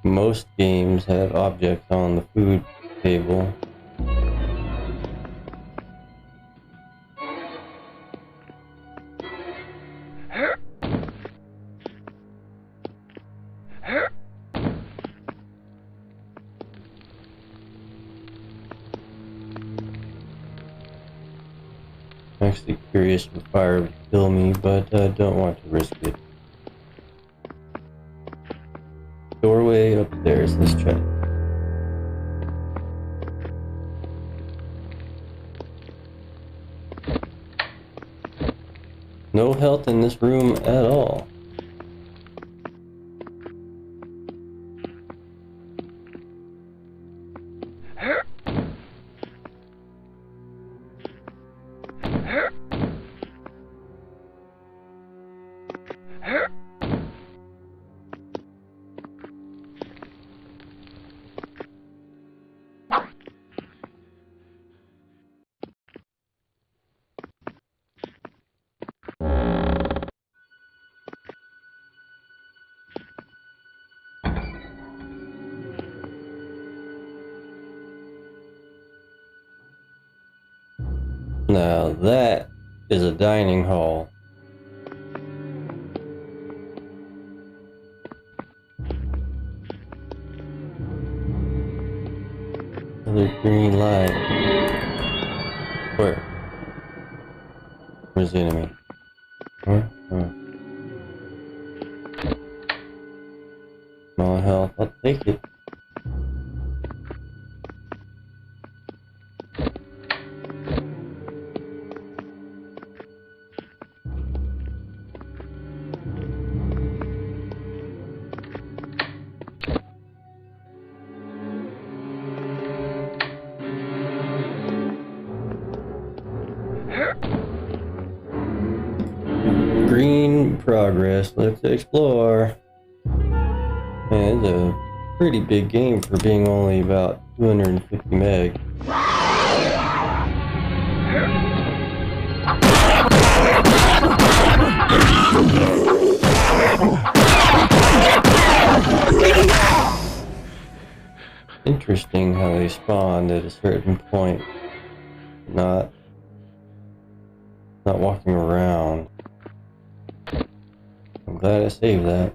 Most games have objects on the food table. I'm actually curious if fire would kill me, but I don't want to risk it. Doorway upstairs, let's check. No health in this room at all. Now that is a dining hall. Another green light. Where? Where's the enemy? Huh? Small health, I'll take it. Green progress, let's explore. Man, it's a pretty big game for being only about 250 meg. Interesting how they spawned at a certain point, not walking around. I'm glad I saved that.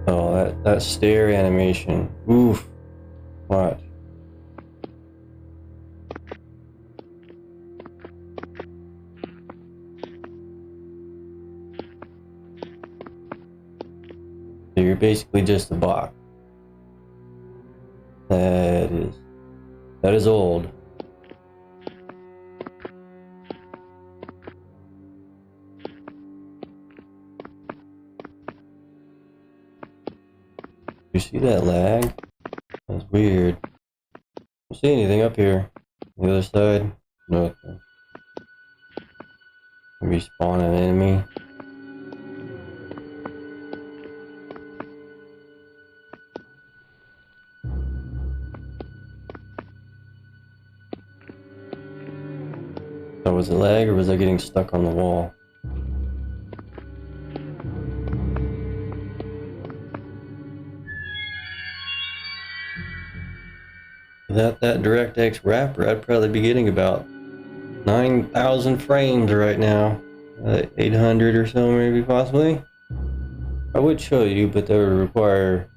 Oh, that stare animation. Oof. What? So you're basically just a box. That is old. You see that lag? That's weird. Don't see anything up here. On the other side? Nothing. Respawn an enemy. So was it lag or was I getting stuck on the wall? Without that DirectX wrapper, I'd probably be getting about 9,000 frames right now. 800 or so, maybe, possibly. I would show you, but that would require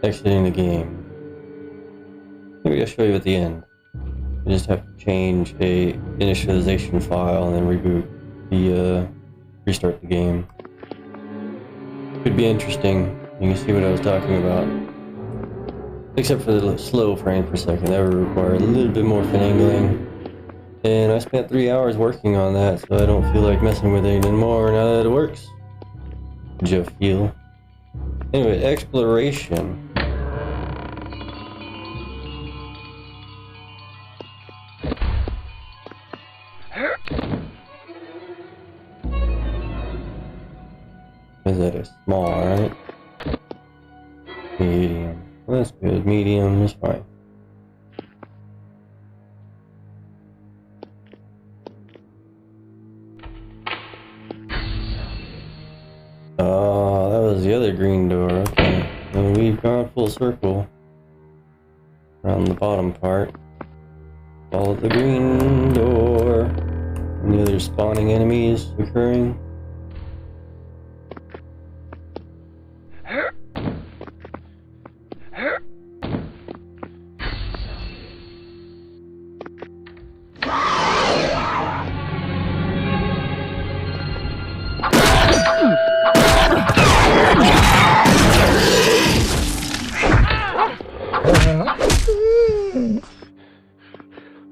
exiting the game. Maybe I'll show you at the end. You just have to change a initialization file and then reboot restart the game. Could be interesting. You can see what I was talking about. Except for the slow frame per second, that would require a little bit more finagling. And I spent 3 hours working on that, so I don't feel like messing with it anymore now that it works. Just feel. Anyway, exploration. Is that a small, right? Medium. Well, that's good. Medium is fine. Oh, that was the other green door. Okay. And we've gone full circle around the bottom part. Follow the green door. Any other spawning enemies occurring?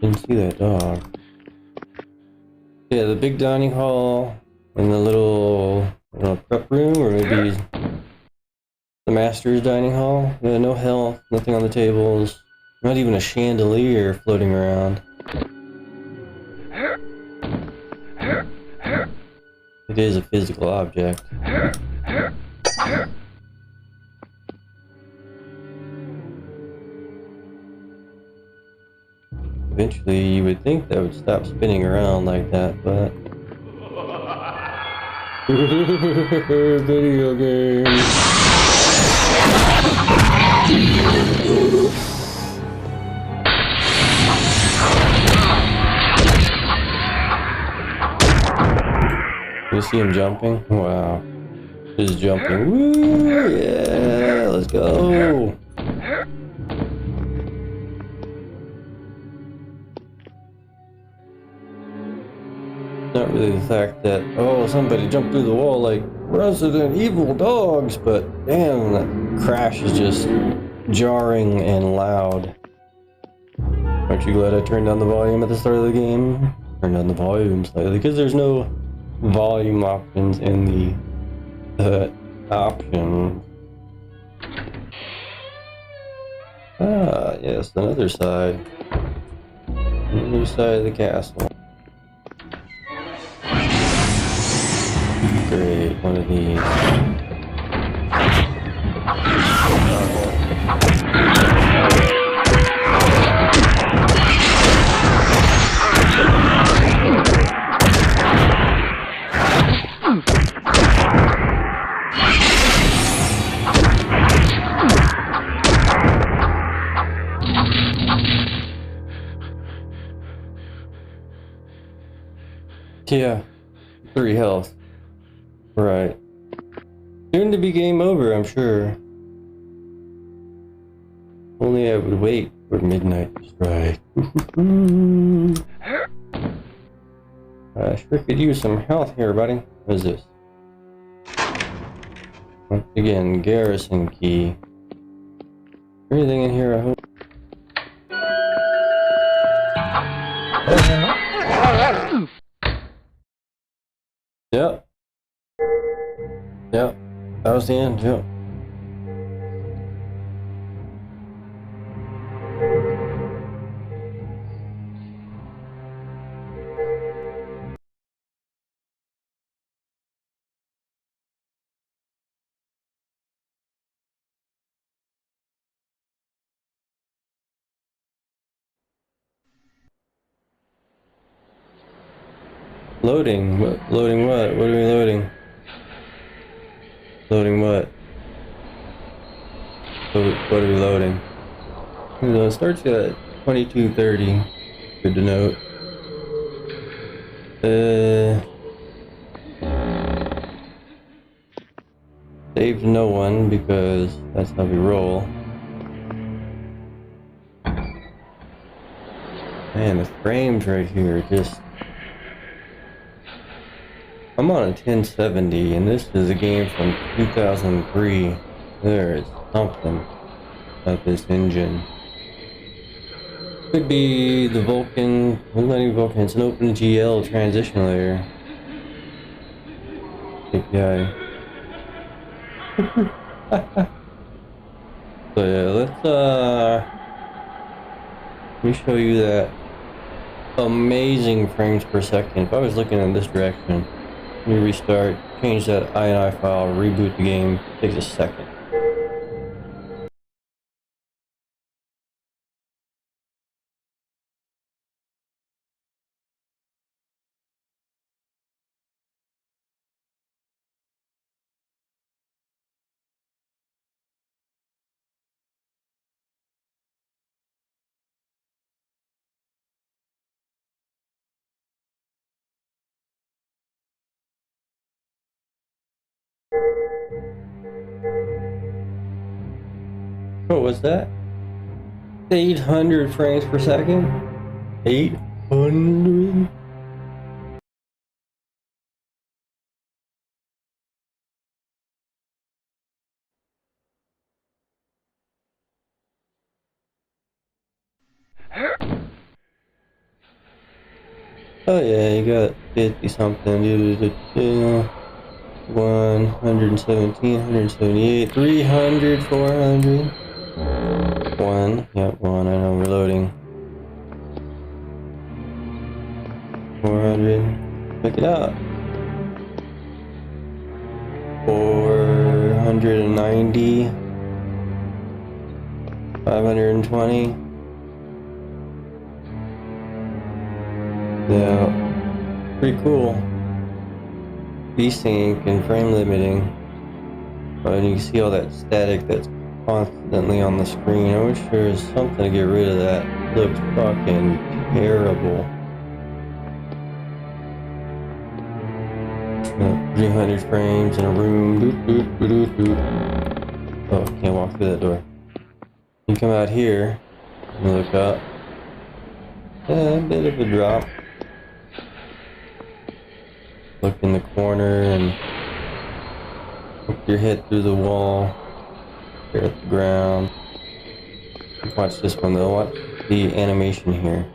Didn't see that dog. Yeah, the big dining hall and the little prep room, or maybe the master's dining hall. Yeah, no health, nothing on the tables, not even a chandelier floating around. It is a physical object. Eventually, you would think that would stop spinning around like that, but... Video games! You see him jumping? Wow. Just jumping. Woo! Yeah, let's go. Not really the fact that, oh, somebody jumped through the wall like Resident Evil dogs, but damn, that crash is just jarring and loud. Aren't you glad I turned down the volume at the start of the game? Turn down the volume slightly, because there's no volume options in the options. Ah, yes, another side. Another side of the castle. Great, one of these. Yeah, 3 health. Right. Soon to be game over, I'm sure. Only I would wait for midnight to strike. I sure could use some health here, buddy. What is this? Once again, garrison key. Anything in here, I hope? Yep. Yep. That was the end, yep. Loading? What? Loading what? What are we loading? Loading what? What are we loading? It starts at 22:30. Good to note. Save no one because that's how we roll. Man, the frames right here just... I'm on a 1070 and this is a game from 2003. There is something about this engine. Could be the Vulcan, well, not even Vulcan, it's an OpenGL transition layer. API. So yeah, let's let me show you that amazing frames per second. If I was looking in this direction, let me restart, change that INI file, reboot the game, takes a second. What was that? 800 frames per second? 800? Oh yeah, you got 50 something. 117, 178, 300, 400. 1, yep, 1, I know, we're loading. 400, check it out. 490, 520. Yeah, pretty cool. VSync and frame limiting. And you can see all that static that's constantly on the screen. I wish there was something to get rid of that. It looks fucking terrible. 300 frames in a room. Doot, doot, doot, doot, doot. Oh, can't walk through that door. You come out here and look up. A bit of a drop. Look in the corner and poke your head through the wall. Stare at the ground. Watch this one though. Watch the animation here.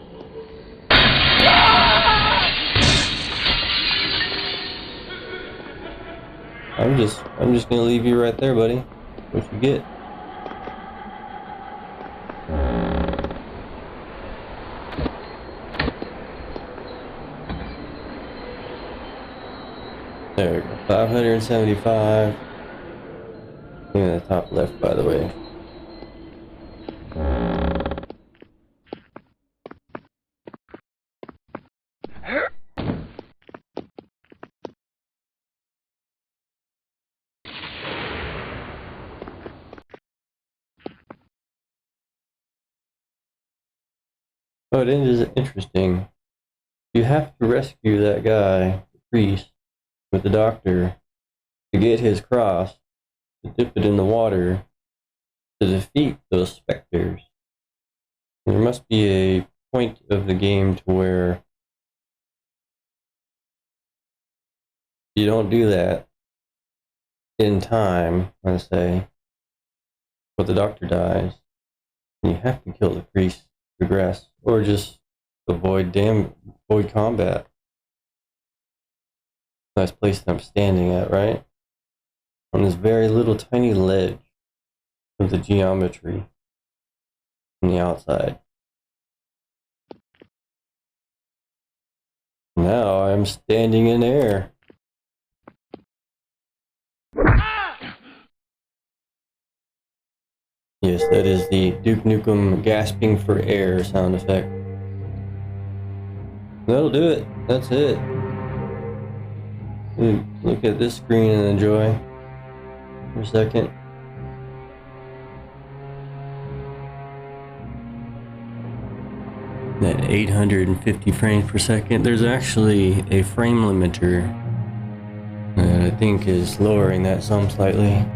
I'm just gonna leave you right there, buddy. What you get? There we go. 575. In the top left, by the way. Oh, it is interesting. You have to rescue that guy, the priest, with the doctor, to get his cross, to dip it in the water, to defeat those specters. There must be a point of the game to where you don't do that in time, let's say, but the doctor dies, and you have to kill the priest to progress, or just avoid combat. Nice place that I'm standing at, right? On this very little tiny ledge of the geometry on the outside. Now I'm standing in air. Yes, that is the Duke Nukem gasping for air sound effect. That'll do it. That's it. Look at this screen and enjoy for a second. That 850 frames per second. There's actually a frame limiter that I think is lowering that some slightly.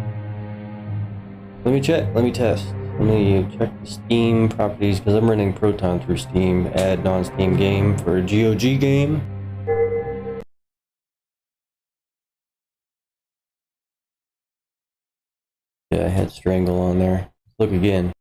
Let me check. Let me test. Let me check the Steam properties because I'm running Proton through Steam. Add non-Steam game for a GOG game. Yeah, I had Strangle on there. Look again.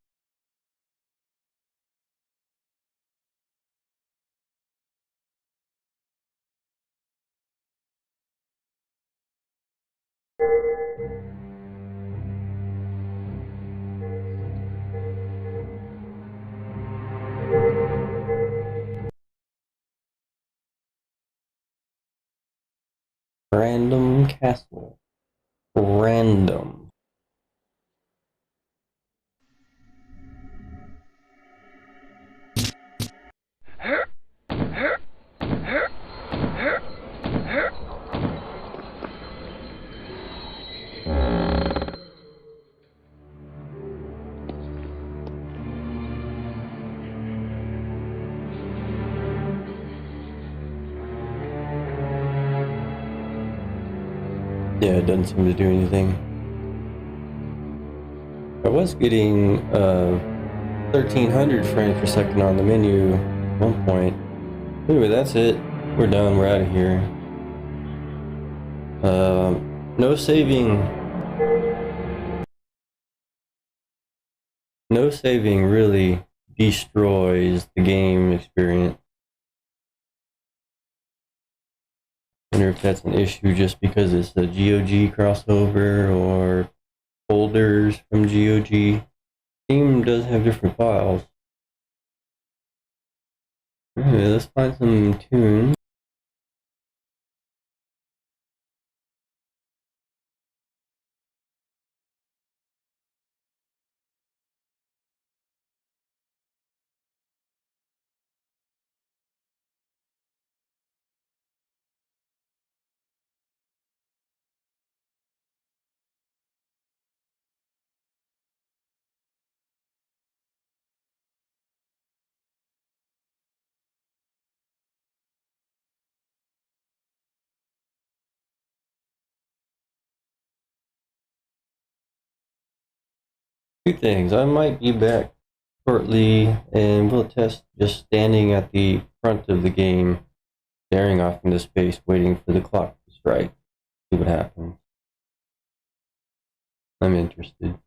Random castle. Random. Yeah, it doesn't seem to do anything. I was getting 1300 frames per second on the menu at one point. Anyway, that's it. We're done. We're out of here. No saving. No saving really destroys the game experience. I wonder if that's an issue just because it's a GOG crossover or folders from GOG. Steam does have different files. Anyway, let's find some tunes. Two things. I might be back shortly, and we'll test just standing at the front of the game, staring off into space, waiting for the clock to strike. See what happens. I'm interested.